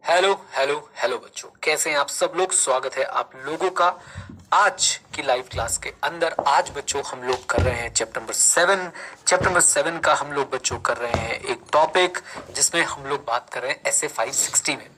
Hello hello hello बच्चों, कैसे हैं आप सब लोग। स्वागत है आप लोगों का आज की लाइव क्लास के अंदर। आज बच्चों हम लोग कर रहे हैं चैप्टर नंबर 7 का हम लोग बच्चों कर रहे हैं एक टॉपिक जिसमें हम लोग बात कर रहे हैं ऐसे 560 में।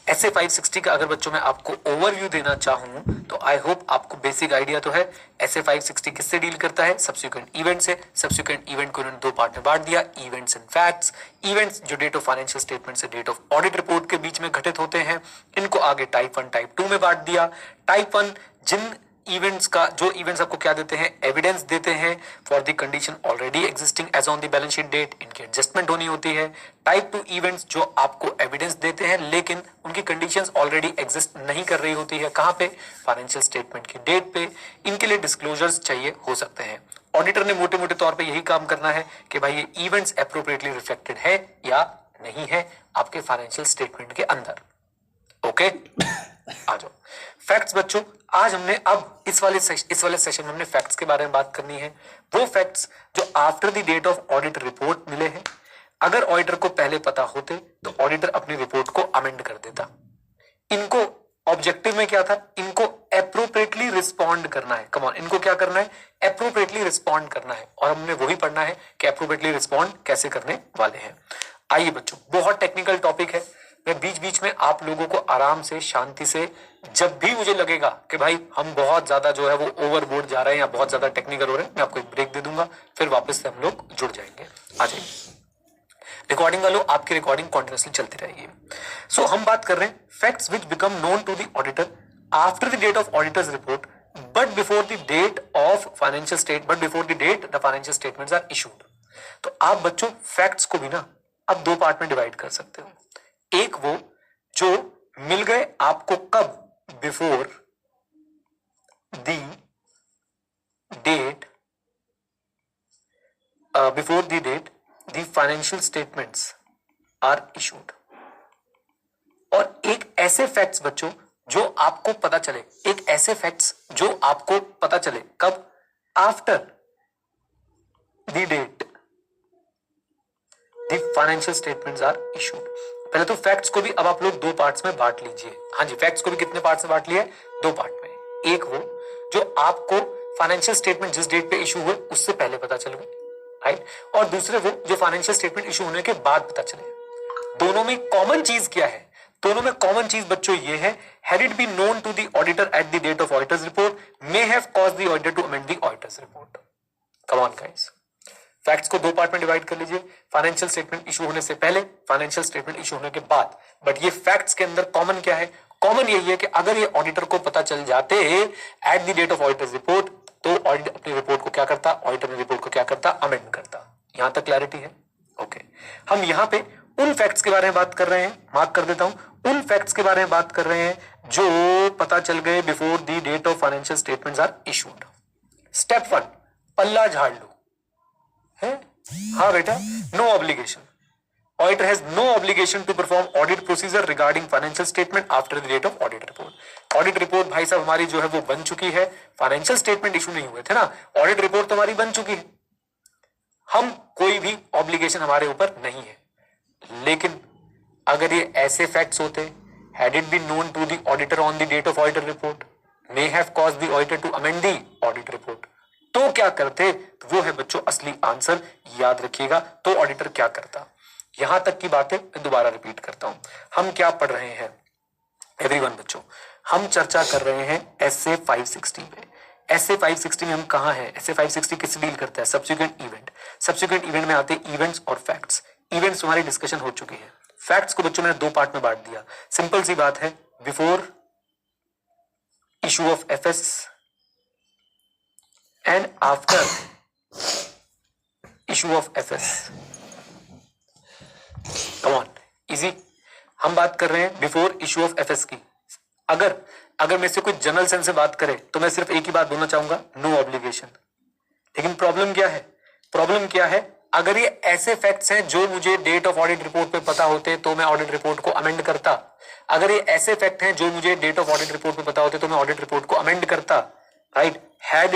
ऐसे 560 का अगर बच्चों मैं आपको ओवरव्यू देना चाहूं तो आई होप आपको बेसिक आइडिया तो है। ऐसे 560 किससे डील करता है? सब्सिक्वेंट इवेंट से। सब्सिक्वेंट इवेंट को उन्होंने दो पार्ट में बांट दिया, इवेंट्स एंड फैक्ट्स। इवेंट्स जो डेट ऑफ फाइनेंशियल स्टेटमेंट से डेट ऑफ ऑडिट रिपोर्ट के बीच में घटित होते हैं, इनको आगे टाइप 1 टाइप 2 में बांट दिया। टाइप 1 जिन इवेंट्स का जो इवेंट्स आपको क्या देते हैं? एविडेंस देते हैं for the condition already existing as on the balance sheet date, इनकी एडजस्टमेंट होनी होती है। टाइप 2 इवेंट्स जो आपको एविडेंस देते हैं लेकिन उनकी कंडीशंस ऑलरेडी एग्जिस्ट नहीं कर रही होती है। कहां पे? फाइनेंशियल स्टेटमेंट की डेट पे। इनके लिए डिस्क्लोजर्स चाहिए हो सकते हैं। ऑडिटर ने मोटे मोटे तौर पे यही काम करना है कि भाई ये इवेंट्स एप्रोप्रिएटली रिफ्लेक्टेड है या नहीं है आपके फाइनेंशियल स्टेटमेंट के अंदर। ओके आ जाओ। फैक्ट्स बच्चों, आज हमने अब इस वाले सेशन में हमने फैक्ट्स के बारे में बात करनी है। वो फैक्ट्स जो after the date of audit report मिले हैं। अगर ऑडिटर को पहले पता होते तो ऑडिटर अपनी रिपोर्ट को अमेंड कर देता। इनको ऑब्जेक्टिव में क्या था? इनको एप्रोप्रिएटली रिस्पॉन्ड करना है। कम ऑन, इनको क्या करना है? एप्रोप्रिएटली रिस्पॉन्ड करना है। और हमने वही पढ़ना है कि एप्रोप्रिएटली रिस्पॉन्ड कैसे करने वाले हैं। आइए बच्चों, बहुत टेक्निकल टॉपिक है। मैं बीच बीच में आप लोगों को आराम से शांति से, जब भी मुझे लगेगा कि भाई हम बहुत ज्यादा जो है वो ओवरबोर्ड जा रहे हैं या बहुत ज्यादा टेक्निकल हो रहे हैं, मैं आपको एक ब्रेक दे दूंगा, फिर वापस से हम लोग जुड़ जाएंगे। आ जाइए, रिकॉर्डिंग वालों आपकी रिकॉर्डिंग कॉन्टिन्यूसली चलती रहेगी। सो हम बात कर रहे हैं facts which become known to the auditor after the date of auditor's report but before the date the financial statements are issued. तो आप बच्चों फैक्ट्स को भी ना अब दो पार्ट में डिवाइड कर सकते हो। एक वो जो मिल गए आपको कब? Before the date the financial statements are issued. और एक ऐसे फैक्ट्स बच्चों जो आपको पता चले, एक ऐसे फैक्ट्स जो आपको पता चले कब? After the date the financial statements are issued. पहले तो फैक्ट्स को भी अब आप लोग दो पार्ट्स में बांट लीजिए। हाँ जी, फैक्ट्स को भी कितने पार्ट्स में बांट लिए? दो पार्ट में। एक वो जो आपको फाइनेंशियल स्टेटमेंट जिस डेट पे इशू हुए उससे पहले पता चल गए, राइट। और दूसरे वो जो फाइनेंशियल स्टेटमेंट इशू होने के बाद पता चले। दोनों में कॉमन चीज क्या है? दोनों में कॉमन चीज बच्चों ये है, had it been known to the auditor at the date of auditor's report may have caused the auditor to amend the auditor's report. Come on guys, facts को दो पार्ट में डिवाइड कर लीजिए, फाइनेंशियल स्टेटमेंट इशू होने से पहले, financial statement issue होने के बाद। बट ये फैक्ट्स के अंदर कॉमन क्या है? कॉमन यही है कि अगर ये ऑडिटर को पता चल जाते at the date of auditor's report तो ऑडिटर अपनी रिपोर्ट को क्या करता? ऑडिटर ने रिपोर्ट को क्या करता? अमेंड करता। यहां तक क्लैरिटी है? ओके। हम यहां पे उन फैक्ट्स के बारे में बात कर रहे हैं, मार्क कर देता हूं, उन फैक्ट्स के बारे में बात कर रहे हैं जो पता चल गए before the date of financial statements are issued. Step 1, पल्ला झाड़ लो है। हाँ बेटा, no obligation. Auditor has no obligation to perform audit procedure regarding financial statement after the date of audit report. Audit report भाई साहब हमारी जो है वो बन चुकी है, फाइनेंशियल स्टेटमेंट इशू नहीं हुए थे ना, ऑडिट रिपोर्ट तो हमारी बन चुकी है। हम कोई भी ऑब्लिगेशन हमारे ऊपर नहीं है। लेकिन अगर ये ऐसे फैक्ट्स होते, had it been known to the auditor on the date of auditor report may have caused the auditor to amend the audit report, तो क्या करते? तो वो है बच्चों असली आंसर, याद रखिएगा। तो ऑडिटर क्या करता? यहां तक की बातें मैं दोबारा रिपीट करता हूं। हम क्या पढ़ रहे हैं एवरीवन बच्चों? हम चर्चा कर रहे हैं एसए 560 पे। एसए 560 में हम कहां हैं? एसए 560 किससे डील करता है? Subsequent event. सब्सिक्वेंट इवेंट में आते हैं इवेंट्स और फैक्ट्स। इवेंट्स हमारी डिस्कशन हो चुकी है। फैक्ट्स को बच्चों मैंने दो पार्ट में बांट दिया। सिंपल सी बात है, before issue of FS and after issue of FS. Come on, easy. हम बात कर रहे हैं बिफोर इशू ऑफ एफएस की। अगर मेरे से कोई जनरल सेंस से बात करे तो मैं सिर्फ एक ही बात बोलना चाहूंगा, नो ऑब्लिगेशन। लेकिन प्रॉब्लम क्या है? अगर ये ऐसे फैक्ट्स हैं जो मुझे डेट ऑफ ऑडिट रिपोर्ट पे पता होते तो मैं ऑडिट रिपोर्ट को अमेंड करता। अगर ये ऐसे फैक्ट हैं जो मुझे डेट ऑफ ऑडिट रिपोर्ट पे पता होते तो मैं ऑडिट रिपोर्ट को अमेंड करता, right. Had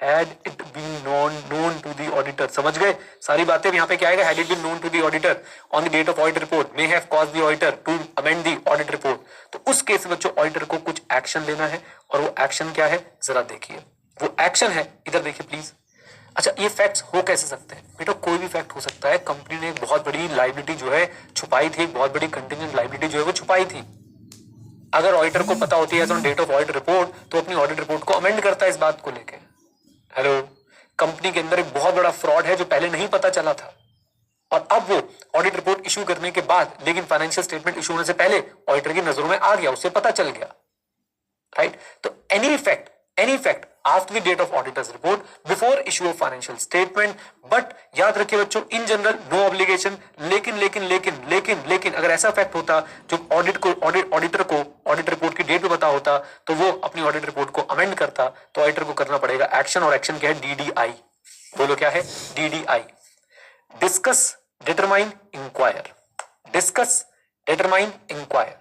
had it been known to the auditor, समझ गए सारी बातें। यहाँ पे क्या आएगा, had it been known to the auditor on the date of audit report may have caused the auditor to amend the audit report। तो उस केस में बच्चों ऑडिटर को कुछ एक्शन लेना है, और वो एक्शन क्या है जरा देखिए। वो एक्शन है, इधर देखिए प्लीज। अच्छा, ये फैक्ट्स हो कैसे सकते हैं बेटा, कोई भी फैक्ट हो सकता है। कंपनी ने एक बहुत बड़ी लाइबिलिटी जो है छुपाई थी, एक बहुत बड़ी कंटिजेंट लाइबिलिटी जो है वो छुपाई थी। अगर ऑडिटर को पता होती है on date of audit report, तो अपनी ऑडिट रिपोर्ट को अमेंड करता है इस बात को लेकर। हेलो, कंपनी के अंदर एक बहुत बड़ा फ्रॉड है जो पहले नहीं पता चला था, और अब वो ऑडिट रिपोर्ट इशू करने के बाद, लेकिन फाइनेंशियल स्टेटमेंट इशू होने से पहले ऑडिटर की नजरों में आ गया, उसे पता चल गया, राइट। तो any fact after the date of auditor's report before issue of financial statement, but याद रखिए बच्चों, इन जनरल नो ऑब्लिगेशन। लेकिन अगर ऐसा फैक्ट होता जो ऑडिटर को ऑडिट रिपोर्ट की डेट पे पता होता, तो वो अपनी ऑडिट रिपोर्ट को अमेंड करता, तो ऑडिटर को करना पड़ेगा एक्शन, और एक्शन क्या है, DDI। बोलो क्या है, DDI, discuss determine inquire. Discuss determine inquire.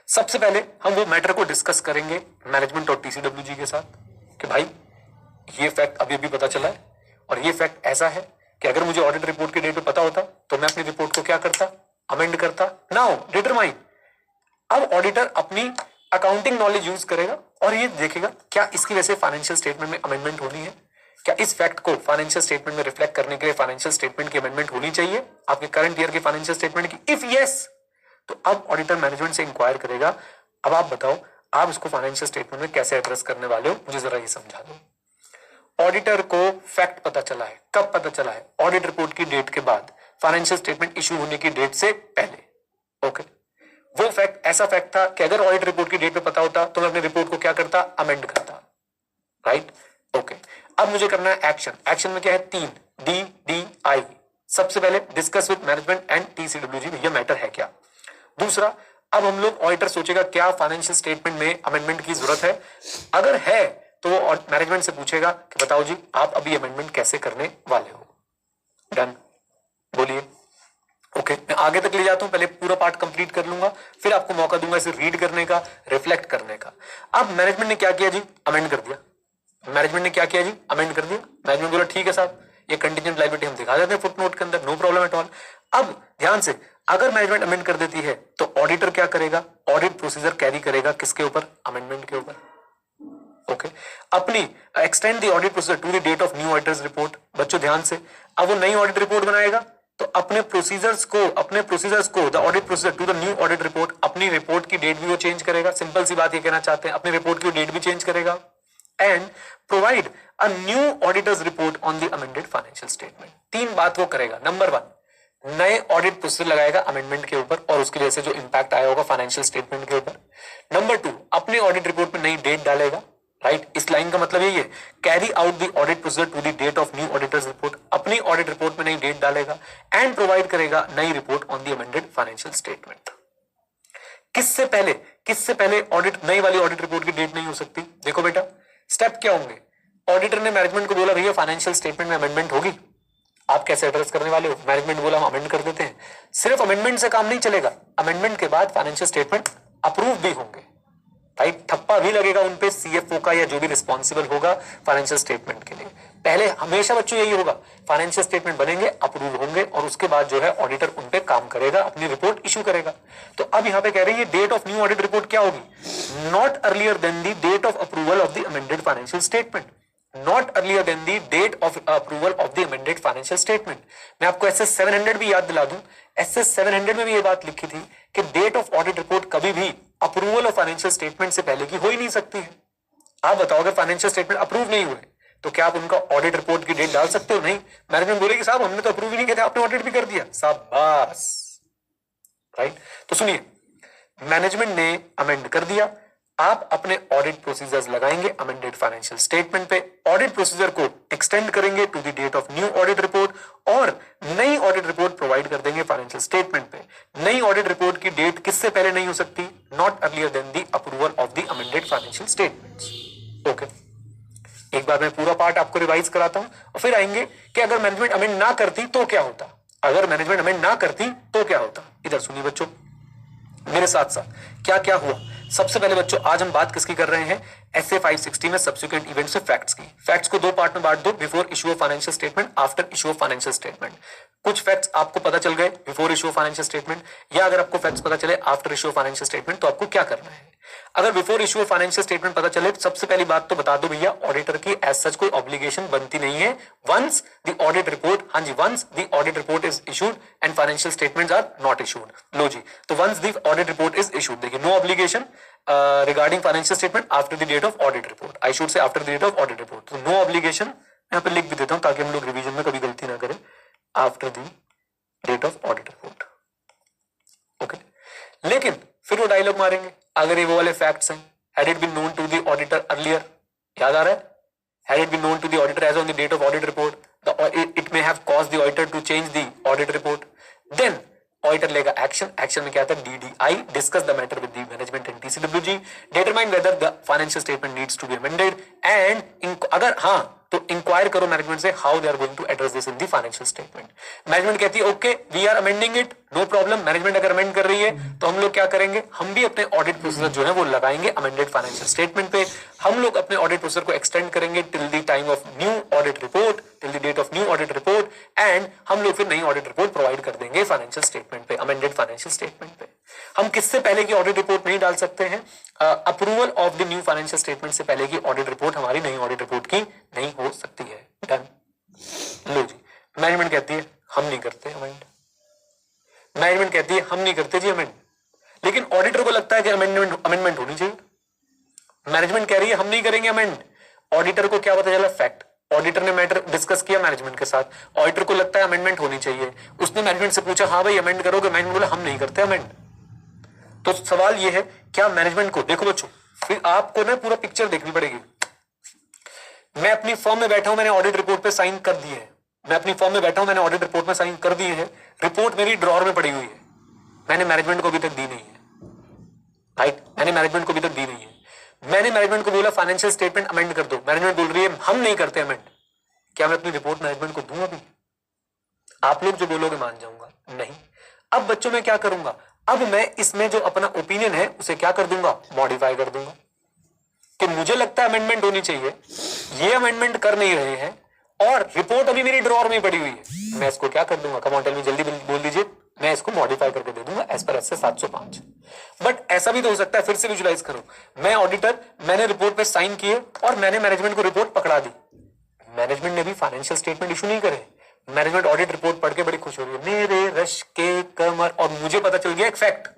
सबसे पहले हम वो मैटर को डिस्कस करेंगे मैनेजमेंट और TCWG के साथ कि भाई ये फैक्ट अभी अभी पता चला है, और ये फैक्ट ऐसा है कि अगर मुझे ऑडिट रिपोर्ट के डेट पे पता होता तो मैं अपनी रिपोर्ट को क्या करता, अमेंड करता। नाउ डिटरमाइन, अब ऑडिटर अपनी अकाउंटिंग नॉलेज यूज करेगा और ये देखेगा क्या इसकी वजह से फाइनेंशियल स्टेटमेंट में अमेंडमेंट होनी है, क्या इस फैक्ट को फाइनेंशियल स्टेटमेंट में रिफ्लेक्ट करने के लिए फाइनेंशियल स्टेटमेंट की अमेंडमेंट होनी चाहिए आपके करंट ईयर के फाइनेंशियल स्टेटमेंट की। इफ यस, तो अब ऑडिटर मैनेजमेंट से इंक्वायर करेगा, अब आप बताओ आप इसको फाइनेंशियल स्टेटमेंट में कैसे एड्रेस करने वाले हो, मुझे जरा ये समझा दो। ऑडिटर को फैक्ट पता चला है, कब पता चला है, ऑडिट रिपोर्ट की डेट के बाद, फाइनेंशियल स्टेटमेंट इशू होने की डेट से पहले। ओके, वो फैक्ट ऐसा फैक्ट था कि अगर ऑडिट रिपोर्ट की डेट पे पता होता तो मैं अपनी रिपोर्ट को क्या करता, अमेंड करता, राइट। ओके, अब मुझे करना है एक्शन। एक्शन में क्या है, 3 DDI। सबसे पहले discuss with management and TCWG, भैया मैटर है क्या। दूसरा, अब हम लोग ऑडिटर सोचेगा क्या फाइनेंशियल स्टेटमेंट में अमेंडमेंट की जरूरत है, अगर है तो वो मैनेजमेंट से पूछेगा कि बताओ जी आप अभी अमेंडमेंट कैसे करने वाले हो। डन, बोलिए। ओके, मैं आगे तक ले जाता हूं, पहले पूरा पार्ट कंप्लीट कर लूंगा, फिर आपको मौका दूंगा इसे रीड करने का, रिफ्लेक्ट करने का। अब मैनेजमेंट ने क्या किया जी, अमेंड कर दिया। मैनेजमेंट ने क्या किया जी, अमेंड कर दिया। मैनेजमेंट बोला ठीक है साहब, ये कंटीजेंट लायबिलिटी हम दिखा देते हैं फुटनोट के अंदर, नो प्रॉब्लम एट ऑल। अब ध्यान से, अगर मैनेजमेंट अमेंड कर देती है तो ऑडिटर क्या करेगा, ऑडिट प्रोसीजर कैरी करेगा किसके ऊपर, अमेंडमेंट के ऊपर। ओके, अपनी extend the audit procedure to the date of new auditor's report. बच्चों ध्यान से, अब वो नई ऑडिट रिपोर्ट बनाएगा तो अपने प्रोसीजर्स को the audit procedure to the new audit report, अपनी रिपोर्ट की डेट भी वो चेंज करेगा। सिंपल सी बात ये कहना चाहते हैं, अपनी रिपोर्ट की डेट भी चेंज करेगा। And provide a new auditor's report on the amended financial statement. 3 बात वो करेगा। नंबर 1, नए ऑडिट प्रोसीजर लगाएगा अमेंडमेंट के ऊपर और उसकी वजह से जो इंपैक्ट आया होगा फाइनेंशियल स्टेटमेंट के ऊपर। नंबर 2, अपनी ऑडिट रिपोर्ट में नई डेट डालेगा, राइट। इस लाइन का मतलब यही है, carry out the audit procedure to the date of new auditor's report, अपनी ऑडिट रिपोर्ट में नई डेट डालेगा एंड प्रोवाइड करेगा नई report on the amended financial statement. किससे पहले ऑडिट, नई वाली ऑडिट रिपोर्ट की डेट नहीं हो सकती। देखो बेटा, स्टेप क्या होंगे, ऑडिटर ने मैनेजमेंट को बोला भैया फाइनेंशियल स्टेटमेंट में अमेंडमेंट होगी, आप कैसे एड्रेस करने वाले हो। मैनेजमेंट बोला हम अमेंड कर देते हैं। सिर्फ अमेंडमेंट से काम नहीं चलेगा, अमेंडमेंट के बाद फाइनेंशियल स्टेटमेंट अप्रूव भी होंगे, राइट। थप्पा भी लगेगा उनपे CFO का या जो भी रिस्पॉन्सिबल होगा फाइनेंशियल स्टेटमेंट के लिए। पहले हमेशा बच्चों यही होगा, फाइनेंशियल स्टेटमेंट बनेंगे, अप्रूव होंगे और उसके बाद जो है ऑडिटर उन पे काम करेगा, अपनी रिपोर्ट इशू करेगा। तो अब यहाँ पे कह रही है date of new audit report क्या होगी, not earlier than the date of approval of the amended financial statement. Not earlier than the date of approval of the amended financial statement. मैं आपको SS 700 भी याद दिला दूं, SS 700 में भी ये बात लिखी थी कि डेट ऑफ ऑडिट रिपोर्ट कभी भी अप्रूवल ऑफ फाइनेंशियल स्टेटमेंट से पहले की हो ही नहीं सकती है। आप बताओ, अगर फाइनेंशियल स्टेटमेंट अप्रूव नहीं हुए तो क्या आप उनका ऑडिट रिपोर्ट की डेट डाल सकते हो, नहीं। मैनेजमेंट बोलेगी साहब हमने तो अप्रूव ही नहीं किया था, आपने ऑडिट भी कर दिया, शाबाश, राइट। तो सुनिए, मैनेजमेंट ने अमेंड कर दिया, आप अपने ऑडिट प्रोसीजर्स लगाएंगे अमेंडेड फाइनेंशियल स्टेटमेंट पे, ऑडिट प्रोसीजर को एक्सटेंड करेंगे to the date of new audit report और नई ऑडिट रिपोर्ट प्रोवाइड कर देंगे फाइनेंशियल स्टेटमेंट पे। नई ऑडिट रिपोर्ट की डेट किससे पहले नहीं हो सकती, not earlier than the approval of the amended financial statements. Okay, एक बार मैं पूरा पार्ट आपको रिवाइज कराता हूं और फिर आएंगे कि अगर मैनेजमेंट अमेंड ना करती तो क्या होता, अगर मैनेजमेंट अमेंड ना करती तो क्या होता। इधर सुनिए बच्चों मेरे साथ साथ क्या क्या हुआ। सबसे पहले बच्चों आज हम बात किसकी कर रहे हैं, SA 560 में सब्सिक्वेंट इवेंट से फैक्ट्स की। फैक्ट्स को दो पार्ट में बांट दो, before issue of financial statement, after issue of financial statement. कुछ फैक्ट्स आपको पता चल गए before issue of financial statement, या अगर आपको फैक्ट्स पता चले after issue of financial statement, तो आपको क्या करना है। अगर before issue of financial statement पता चले, सबसे पहली बात तो बता दो भैया, ऑडिटर की एज सच कोई ऑब्लिगेशन बनती नहीं है वंस द ऑडिट रिपोर्ट, हाँ जी, once the audit report is issued and financial statements are not issued. लो जी, तो once the audit report is issued, देखिए no obligation regarding financial statement after the date of audit report, I should say after the date of audit report, तो no obligation यहाँ पे लिख भी देता हूँ ताकि हम लोग रिवीजन में कभी गलती ना करें, after the date of audit report, okay. लेकिन फिर वो डायलॉग मारेंगे, अगर ये वो वाले फैक्ट्स हैं, had it been known to the auditor earlier, याद आ रहा है, had it been known to the auditor as on the date of audit report, it may have caused the auditor to change the audit report, then auditor लेगा action. Action में क्या आता है, DDI, discuss the matter with the management and TCWG, determine whether the financial statement needs to be amended and अगर हाँ तो inquire करो management से how they are going to address this in the financial statement. Management कहती है okay we are amending it, no problem. Management अगर amend कर रही है तो हम लोग क्या करेंगे, हम भी अपने ऑडिट प्रोसीजर जो है वो लगाएंगे अमेंडेड फाइनेंशियल स्टेटमेंट पे। हम लोग अपने ऑडिट प्रोसीजर को एक्सटेंड करेंगे till the time of new audit report, till the date of new audit report, and हम लोग फिर नई ऑडिट रिपोर्ट प्रोवाइड कर देंगे फाइनेंशियल स्टेटमेंट पे, अमेंडेड फाइनेंशियल स्टेटमेंट पे। हम किससे पहले की ऑडिट रिपोर्ट नहीं डाल सकते हैं, approval of the new financial statement से पहले की ऑडिट रिपोर्ट हमारी नई ऑडिट रिपोर्ट की नहीं हो सकती है। डन। लो जी, मैनेजमेंट कहती है हम नहीं करते अमेंड, मैनेजमेंट कहती है हम नहीं करते जी अमेंड, लेकिन ऑडिटर को लगता है कि अमेंडमेंट होनी चाहिए। मैनेजमेंट कह रही है हम नहीं करेंगे अमेंड, ऑडिटर को क्या पता चला, फैक्ट, ऑडिटर ने मैटर डिस्कस किया मैनेजमेंट के साथ, ऑडिटर को लगता है अमेंडमेंट होनी चाहिए, उसने मैनेजमेंट से पूछा हाँ भाई अमेंड करोगे, मैनेजमेंट बोला हम नहीं करते अमेंड। तो सवाल ये है क्या मैनेजमेंट को, देखो बच्चों फिर आपको ना पूरा पिक्चर देखनी पड़ेगी। मैं अपनी फर्म में बैठा हूं, मैंने ऑडिट रिपोर्ट पे साइन कर दिए है, मैं अपनी फर्म में बैठा हूं, मैंने ऑडिट रिपोर्ट में साइन कर दिए है, रिपोर्ट मेरी ड्रॉअर में पड़ी हुई है, मैंने मैनेजमेंट को अभी तक दी नहीं है, राइट, मैंने मैनेजमेंट को अभी तक दी नहीं है। मैंने मैनेजमेंट को बोला फाइनेंशियल स्टेटमेंट अमेंड कर दो, मैनेजमेंट बोल रही है हम नहीं करते अमेंड, क्या मैं अपनी रिपोर्ट मैनेजमेंट को दूंगा अभी? आप लोग जो बोलोगे मान जाऊंगा, नहीं। अब बच्चों में क्या करूंगा, अब मैं इसमें जो अपना ओपिनियन है उसे क्या कर दूंगा, मॉडिफाई कर दूंगा कि मुझे लगता है अमेंडमेंट होनी चाहिए, ये अमेंडमेंट कर नहीं रहे हैं और रिपोर्ट अभी मेरी ड्रॉअर में पड़ी हुई है, मैं इसको क्या कर दूंगा, कम ऑन टेल मी, जल्दी बोल दीजिए, मैं इसको मॉडिफाई करके दे दूंगा एज पर एसए 705। बट ऐसा भी तो हो सकता है, फिर से विजुलाइज करो, मैं ऑडिटर, मैंने रिपोर्ट पे साइन किए और मैंने मैनेजमेंट को रिपोर्ट पकड़ा दी, मैनेजमेंट ने भी फाइनेंशियल स्टेटमेंट इशू नहीं करे, मैनेजमेंट ऑडिट रिपोर्ट पढ़ के बड़ी खुश हो रही है, मेरे रश के कमर, और मुझे पता चल गया एक फैक्ट,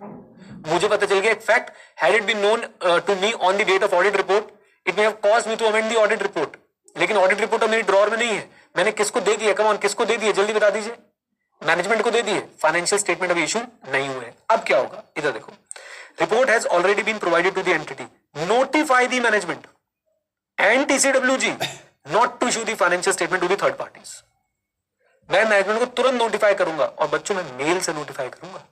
मुझे पता चल गया एक fact, had it been known to me on the date of audit report it may have caused me to amend the audit report, लेकिन ऑडिट रिपोर्ट अब मेरी ड्रॉअर में नहीं है, मैंने किसको दे दिया, कम ऑन किसको दे दिया, जल्दी बता दीजिए, मैनेजमेंट को दे दिए, फाइनेंशियल स्टेटमेंट अभी इशू नहीं हुए। अब क्या होगा, इधर देखो, report has already been provided to the entity, notify the management and TCWG not to issue the financial statement to the third parties. मैं मैनेजमेंट को तुरंत नोटिफाई करूंगा और बच्चों में मेल से नोटिफाई करूंगा,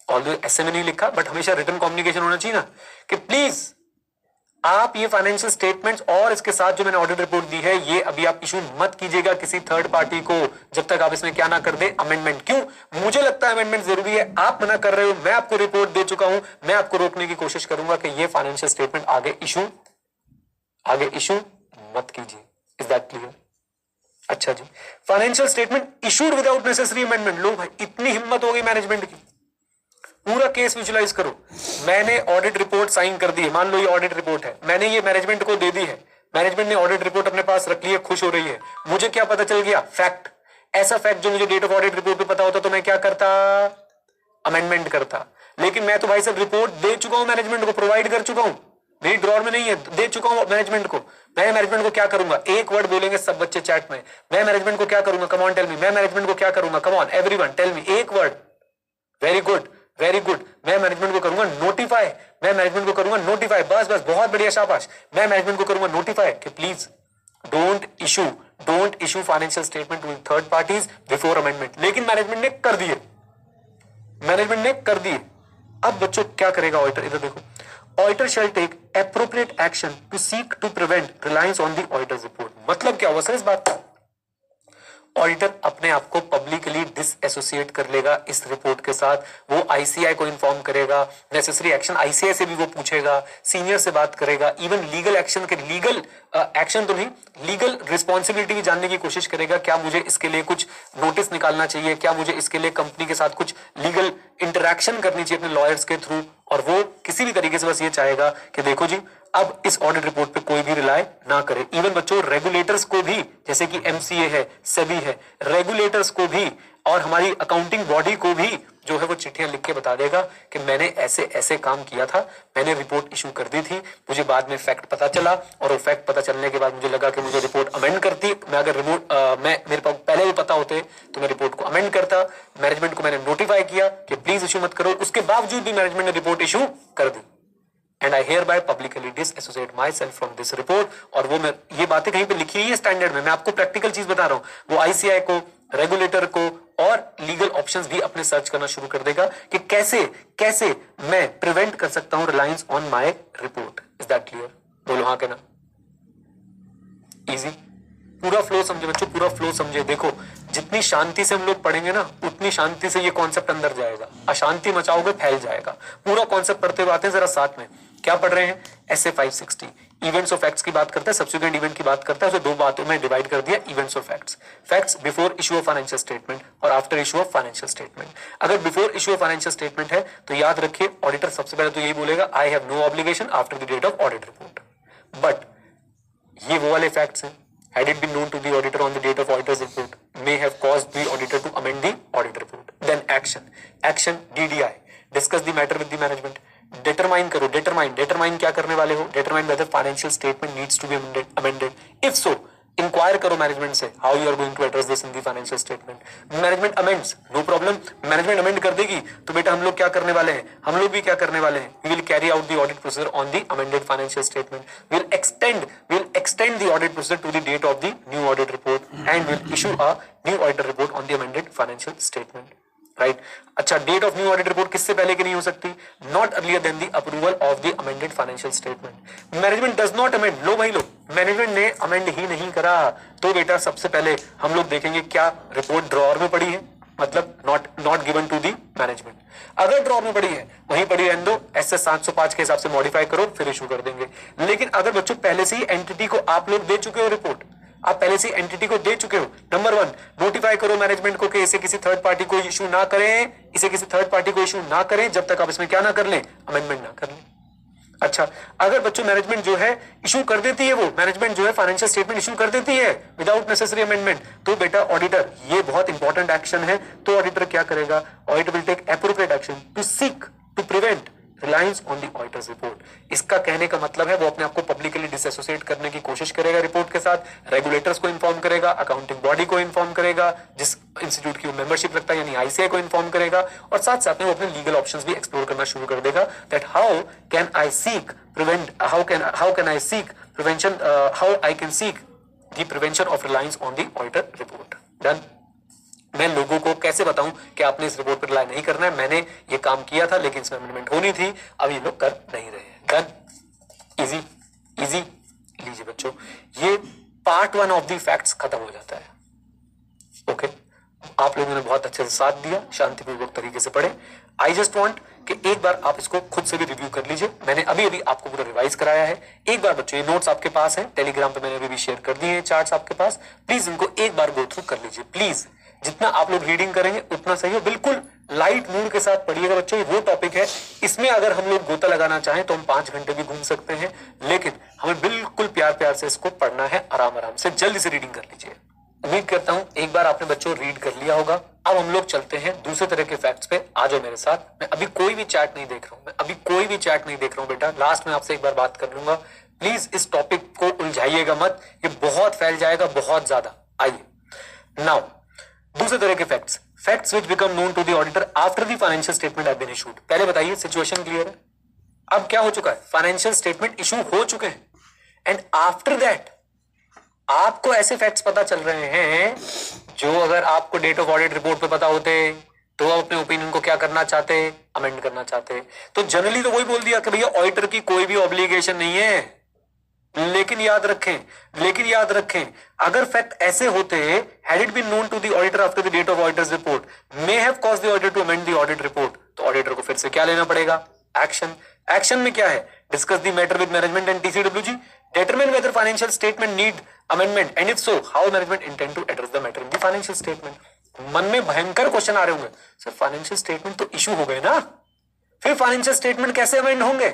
ऑल्दो ऐसे में नहीं लिखा बट हमेशा रिटन कम्युनिकेशन होना चाहिए ना, कि प्लीज आप ये फाइनेंशियल स्टेटमेंट्स और इसके साथ जो मैंने ऑडिट रिपोर्ट दी है ये अभी आप इशू मत कीजिएगा किसी थर्ड पार्टी को जब तक आप इसमें क्या ना कर दे, अमेंडमेंट। क्यों, मुझे लगता है अमेंडमेंट जरूरी है, आप मना कर रहे हो, मैं आपको रिपोर्ट दे चुका हूं, मैं आपको रोकने की कोशिश करूंगा कि ये फाइनेंशियल स्टेटमेंट आगे इशू मत कीजिए। Is that clear? अच्छा जी, financial statement issued without necessary amendment. लो भाई, इतनी हिम्मत हो गई मैनेजमेंट की। पूरा केस विजुलाइज करो, मैंने ऑडिट रिपोर्ट साइन कर दी है, मान लो ये ऑडिट रिपोर्ट है, मैंने ये मैनेजमेंट को दे दी है, मैनेजमेंट ने ऑडिट रिपोर्ट अपने पास रख ली है, खुश हो रही है, मुझे क्या पता चल गया, फैक्ट, ऐसा फैक्ट जो मुझे डेट ऑफ ऑडिट रिपोर्ट पे पता होता तो मैं क्या करता, अमेंडमेंट करता। लेकिन मैं तो भाई साहब रिपोर्ट दे चुका हूं, मैनेजमेंट को प्रोवाइड कर चुका हूं, मेरी ड्रॉअर में नहीं है, दे चुका हूं मैनेजमेंट को। मैं मैनेजमेंट को क्या करूंगा, एक वर्ड बोलेंगे सब बच्चे चैट में, मैं मैनेजमेंट को क्या करूंगा, कम ऑन टेल मी, मैं मैनेजमेंट को क्या करूंगा, come on everyone tell me, एक word, very good very good, मैं मैनेजमेंट को करूंगा नोटिफाई, मैं मैनेजमेंट को करूंगा नोटिफाई, बस बस बहुत बढ़िया शाबाश, मैं मैनेजमेंट को करूंगा नोटिफाई कि please don't issue financial statement to third parties before amendment. लेकिन मैनेजमेंट ने कर दिए, मैनेजमेंट ने कर दिए। अब बच्चों क्या करेगा ऑडिटर, इधर देखो, auditor shall take appropriate action to seek to prevent reliance on the auditor's report. मतलब क्या हुआ सर इस बात का, ऑडिटर अपने आप को पब्लिकली डिसएसोसिएट कर लेगा इस रिपोर्ट के साथ। वो आईसीआई को इन्फॉर्म करेगा, नेसेसरी एक्शन आईसीआई से भी वो पूछेगा, सीनियर से बात करेगा, इवन लीगल एक्शन के लीगल एक्शन तो नहीं, लीगल रिस्पॉन्सिबिलिटी भी जानने की कोशिश करेगा। क्या मुझे इसके लिए कुछ नोटिस निकालना चाहिए, क्या मुझे इसके लिए कंपनी के साथ कुछ लीगल इंटरैक्शन करनी चाहिए अपने लॉयर्स के थ्रू। और वो किसी भी तरीके से बस ये चाहेगा कि देखो जी अब इस ऑडिट रिपोर्ट पे कोई भी रिलाय ना करे। इवन बच्चों रेगुलेटर्स को भी, जैसे कि एमसीए है, सेबी है, रेगुलेटर्स को भी और हमारी अकाउंटिंग बॉडी को भी जो है वो चिट्ठियां लिख के बता देगा कि मैंने ऐसे ऐसे काम किया था, मैंने रिपोर्ट इशू कर दी थी, मुझे बाद में फैक्ट पता चला और वो फैक्ट पता चलने के बाद मुझे लगा कि मुझे रिपोर्ट अमेंड करती। मैं अगर मेरे पास पहले भी पता होते तो मैं रिपोर्ट को अमेंड करता। मैनेजमेंट को मैंने नोटिफाई किया कि प्लीज इशू मत करो, उसके बावजूद भी मैनेजमेंट ने रिपोर्ट इशू कर दी। And I hereby publicly disassociate myself from this report। और वो मैं ये बातें कहीं पे लिखी हुई है स्टैंडर्ड में, मैं आपको प्रैक्टिकल चीज बता रहा हूं। वो आईसीआई को, रेगुलेटर को और लीगल ऑप्शंस भी अपने सर्च करना शुरू कर देगा कि कैसे कैसे मैं प्रिवेंट कर सकता हूं reliance on my report. Is that clear? बोलो हाँ के ना। इजी, पूरा फ्लो समझे बच्चों, पूरा फ्लो समझे। देखो जितनी शांति से हम लोग पढ़ेंगे ना उतनी शांति से ये कॉन्सेप्ट अंदर जाएगा। अशांति मचाओगे फैल जाएगा। पूरा कॉन्सेप्ट पढ़ते हुए आते हैं जरा साथ में। क्या पढ़ रहे हैं? एसए 560 इवेंट्स और फैक्ट्स की बात करता है, सब्सिक्वेंट इवेंट की बात करता है। उसे दो बातों में डिवाइड कर दिया, इवेंट्स और facts. Facts before issue of financial statement और after issue of financial statement. अगर before issue of financial statement है तो याद रखिए ऑडिटर सबसे पहले तो यही बोलेगा I have no obligation after the date of audit report. But ये वो वाले फैक्ट्स हैं, had it been known to the auditor on the date of auditor's report may have caused the auditor to amend the audit report। then action DDI, discuss the matter with the management। determine करो, determine क्या करने वाले हो, determine whether financial statement needs to be amended। if so inquire करो management से how you are going to address this in the financial statement. Management amends, no problem, management amend कर देगी तो बेटा हम लोग क्या करने वाले हैं, हम लोग भी क्या करने वाले हैं, we will carry out the audit procedure on the amended financial statement. Will extend the audit procedure to the date of the new audit report and will issue a new audit report on the amended financial statement. Right अच्छा, date of new audit report किससे पहले की नहीं हो सकती? Not earlier than the approval of the amended financial statement. Management does not amend, लो भाई लो, management ने अमेंड ही नहीं करा तो बेटा सबसे पहले हम लोग देखेंगे क्या रिपोर्ट ड्रॉअर में पड़ी है, मतलब not given to the management. अगर ड्रॉअर में पड़ी है वहीं पड़ी रहने दो, एसएस 705 के हिसाब से मॉडिफाई करो फिर इशू कर देंगे। लेकिन अगर बच्चों पहले से ही एंटिटी को आप लोग दे चुके हो रिपोर्ट, आप पहले से एंटिटी को दे चुके हो, नंबर 1 नोटिफाई करो मैनेजमेंट को कि इसे किसी थर्ड पार्टी को इशू ना करें, इसे किसी थर्ड पार्टी को इशू ना करें जब तक आप इसमें क्या ना कर लें, अमेंडमेंट ना कर लें। अच्छा, अगर बच्चों मैनेजमेंट जो है इशू कर देती है, वो मैनेजमेंट जो है फाइनेंशियल स्टेटमेंट इशू कर देती है विदाउट नेसेसरी अमेंडमेंट, तो बेटा ऑडिटर, ये बहुत इंपॉर्टेंट एक्शन है, तो ऑडिटर क्या करेगा, auditor will take appropriate action to seek to prevent reliance on the auditor's report. इसका कहने का मतलब है वो अपने आप को पब्लिकली डिसएसोसिएट करने की कोशिश करेगा रिपोर्ट के साथ, रेगुलेटर्स को इन्फॉर्म करेगा, अकाउंटिंग बॉडी को इन्फॉर्म करेगा, जिस इंस्टीट्यूट की वो मेंबरशिप रखता है यानी आईसीआई को इन्फॉर्म करेगा, और साथ साथ में वो अपने लीगल ऑप्शंस भी एक्सप्लोर करना शुरू कर देगा that how can I seek the prevention of Reliance on the auditor report. Done. मैं लोगों को कैसे बताऊं कि आपने इस रिपोर्ट पर रिलाय नहीं करना है, मैंने ये काम किया था लेकिन इसमें अमेंडमेंट होनी थी, अब ये लोग कर नहीं रहे हैं। डन। Easy easy. लीजिए बच्चों, ये पार्ट 1 ऑफ द फैक्ट्स खत्म हो जाता है। ओके, आप लोगों ने बहुत अच्छे से साथ दिया, शांतिपूर्वक तरीके से पढ़े। आई जस्ट वांट कि एक बार आप इसको खुद से भी रिव्यू कर लीजिए। मैंने अभी अभी आपको पूरा रिवाइज कराया है। एक बार बच्चों ये नोट्स आपके पास है, टेलीग्राम पे मैंने अभी भी शेयर कर दिए हैं, चार्ट्स आपके पास, प्लीज इनको एक बार गो थ्रू कर लीजिए। प्लीज जितना आप लोग रीडिंग करेंगे उतना सही हो, बिल्कुल लाइट मूड के साथ पढ़िएगा बच्चों। वो टॉपिक है, इसमें अगर हम लोग गोता लगाना चाहें तो हम 5 घंटे भी घूम सकते हैं, लेकिन हमें बिल्कुल प्यार प्यार से इसको पढ़ना है, आराम आराम से, जल्दी से रीडिंग कर लीजिए। उम्मीद करता हूं एक बार आपने बच्चों रीड कर लिया होगा। अब हम लोग चलते हैं दूसरे तरह के फैक्ट्स पे। आ जाओ मेरे साथ। मैं अभी कोई भी चैट नहीं देख रहा हूं, बेटा लास्ट में आपसे एक बार बात कर लूंगा। प्लीज इस टॉपिक को उलझाइएगा मत, ये बहुत फैल जाएगा, बहुत ज्यादा। आइए नाउ दूसरे तरह के facts which become known to the auditor after the financial statement have been issued. पहले बताइए सिचुएशन क्लियर है? अब क्या हो चुका है, फाइनेंशियल स्टेटमेंट इशू हो चुके हैं एंड आफ्टर दैट आपको ऐसे फैक्ट्स पता चल रहे हैं जो अगर आपको डेट ऑफ ऑडिट रिपोर्ट पे पता होते तो आप अपने ओपिनियन को क्या करना चाहते, अमेंड करना चाहते। तो जनरली तो वही बोल दिया कि भैया ऑडिटर की कोई भी ऑब्लिगेशन नहीं है, लेकिन याद रखें अगर फैक्ट ऐसे होते had it been known to the auditor after the date of auditor's report may have caused the auditor to amend the audit report, तो ऑडिटर को फिर से क्या लेना पड़ेगा? एक्शन में क्या है? Discuss the matter with management and TCWG, determine whether financial statement need amendment and if so how management intend to address the matter in the financial statement. मन में भयंकर क्वेश्चन आ रहे होंगे, सर फाइनेंशियल स्टेटमेंट तो issue हो गए ना, फिर फाइनेंशियल स्टेटमेंट कैसे अमेंड होंगे?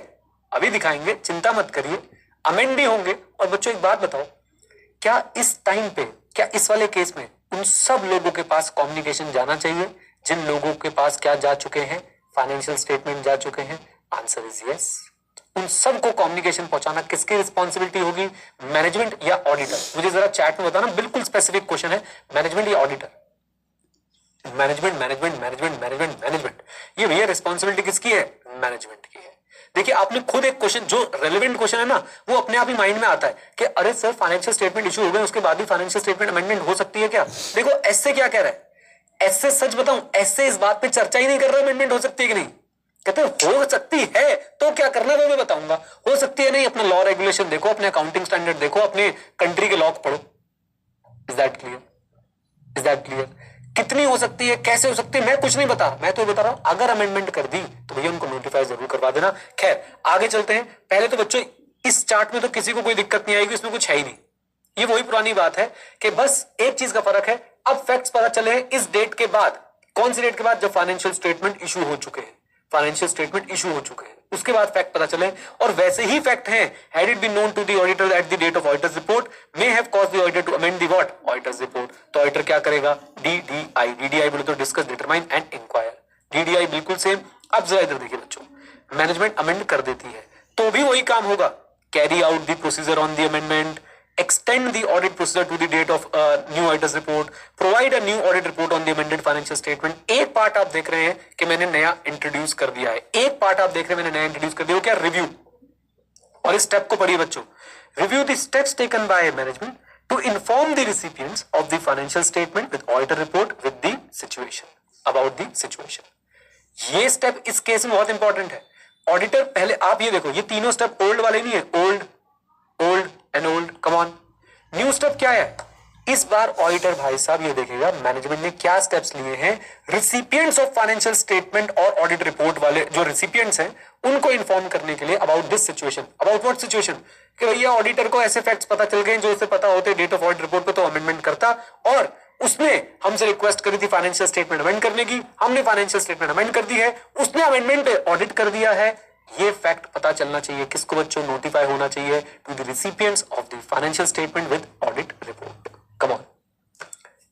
अभी दिखाएंगे, चिंता मत करिए, अमेंड भी होंगे। और बच्चों एक बात बताओ, क्या इस टाइम पे, क्या इस वाले केस में उन सब लोगों के पास कम्युनिकेशन जाना चाहिए जिन लोगों के पास क्या जा चुके हैं? फाइनेंशियल स्टेटमेंट जा चुके हैं। Answer is yes. उन सबको कम्युनिकेशन पहुंचाना किसकी रिस्पॉन्सिबिलिटी होगी? मैनेजमेंट या ऑडिटर? मुझे जरा चैट में बताना, बिल्कुल स्पेसिफिक क्वेश्चन है, मैनेजमेंट या ऑडिटर? मैनेजमेंट। ये भैया रिस्पॉन्सिबिलिटी किसकी है? मैनेजमेंट की है। देखिए आपने खुद एक क्वेश्चन, जो रेलेवेंट क्वेश्चन है ना, वो अपने आप ही माइंड में आता है कि अरे सर फाइनेंशियल स्टेटमेंट इशू हो गए, उसके बाद भी फाइनेंशियल स्टेटमेंट अमेंडमेंट हो सकती है क्या? देखो ऐसे क्या कह रहा है, ऐसे सच बताऊं, ऐसे इस बात पे चर्चा ही नहीं कर रहा अमेंडमेंट हो सकती है कि नहीं। कहते हो सकती है तो क्या करना वो मैं बताऊंगा, हो सकती है नहीं, अपना लॉ रेगुलेशन देखो, अपने अकाउंटिंग स्टैंडर्ड देखो, अपने कंट्री के लॉ पढ़ो। Is that clear? कितनी हो सकती है, कैसे हो सकती है, मैं कुछ नहीं बता, मैं तो बता रहा हूं अगर अमेंडमेंट कर दी तो भैया उनको नोटिफाई जरूर करवा देना। खैर आगे चलते हैं। पहले तो बच्चों इस चार्ट में तो किसी को कोई दिक्कत नहीं आएगी, इसमें कुछ है ही नहीं। ये वही पुरानी बात है कि बस एक चीज का फर्क है, अब फैक्ट्स पता चले हैं इस डेट के बाद। कौन सी डेट के बाद? जब फाइनेंशियल स्टेटमेंट इशू हो चुके हैं, उसके बाद फैक्ट पता चले। और वैसे ही फैक्ट हैं, had it been known to the auditor at the date of auditor's report may have caused the auditor to amend the what? Auditor's report। तो ऑडिटर क्या करेगा? DDI बोले तो discuss, determine and inquire. DDI बिल्कुल same. अब जरा इधर देखिए बच्चों, मैनेजमेंट अमेंड कर देती है तो भी वही काम होगा, carry out the procedure on the amendment, extend the audit procedure to the date of new auditor's report, provide a new audit report on the amended financial statement। एक पार्ट आप देख रहे हैं कि मैंने नया इंट्रोड्यूस कर दिया है, एक पार्ट आप देख रहे हैं मैंने नया इंट्रोड्यूस कर दिया, वो क्या? रिव्यू। और इस स्टेप को पढ़िए बच्चों, review the steps taken by management to inform the recipients of the financial statement with auditor report with the situation, about the situation. ये स्टेप इस केस में बहुत इंपॉर्टेंट है। ऑडिटर पहले आप ये देखो, ये तीनों स्टेप ओल्ड वाले नहीं है, old and old, come on. New step क्या है? इस बार ऑडिटर भाई साहब ये देखेगा मैनेजमेंट ने क्या स्टेप्स लिए हैं रिसिपिएंट्स ऑफ फाइनेंशियल स्टेटमेंट और ऑडिट रिपोर्ट वाले जो रिसिपिएंट्स हैं उनको इन्फॉर्म करने के लिए about this situation. About what situation? कि भैया ऑडिटर को ऐसे फैक्ट्स पता चल गए जो उसे पता होते डेट ऑफ ऑडिट रिपोर्ट पे तो अमेंडमेंट करता, और उसने हमसे रिक्वेस्ट करी थी फाइनेंशियल स्टेटमेंट अमेंड करने की, हमने फाइनेंशियल स्टेटमेंट अमेंड कर दी है, उसने अमेंडमेंट ऑडिट कर दिया है। ये फैक्ट पता चलना चाहिए किसको बच्चों? नोटिफाई होना चाहिए to the recipients of the financial statement with audit report. Come on,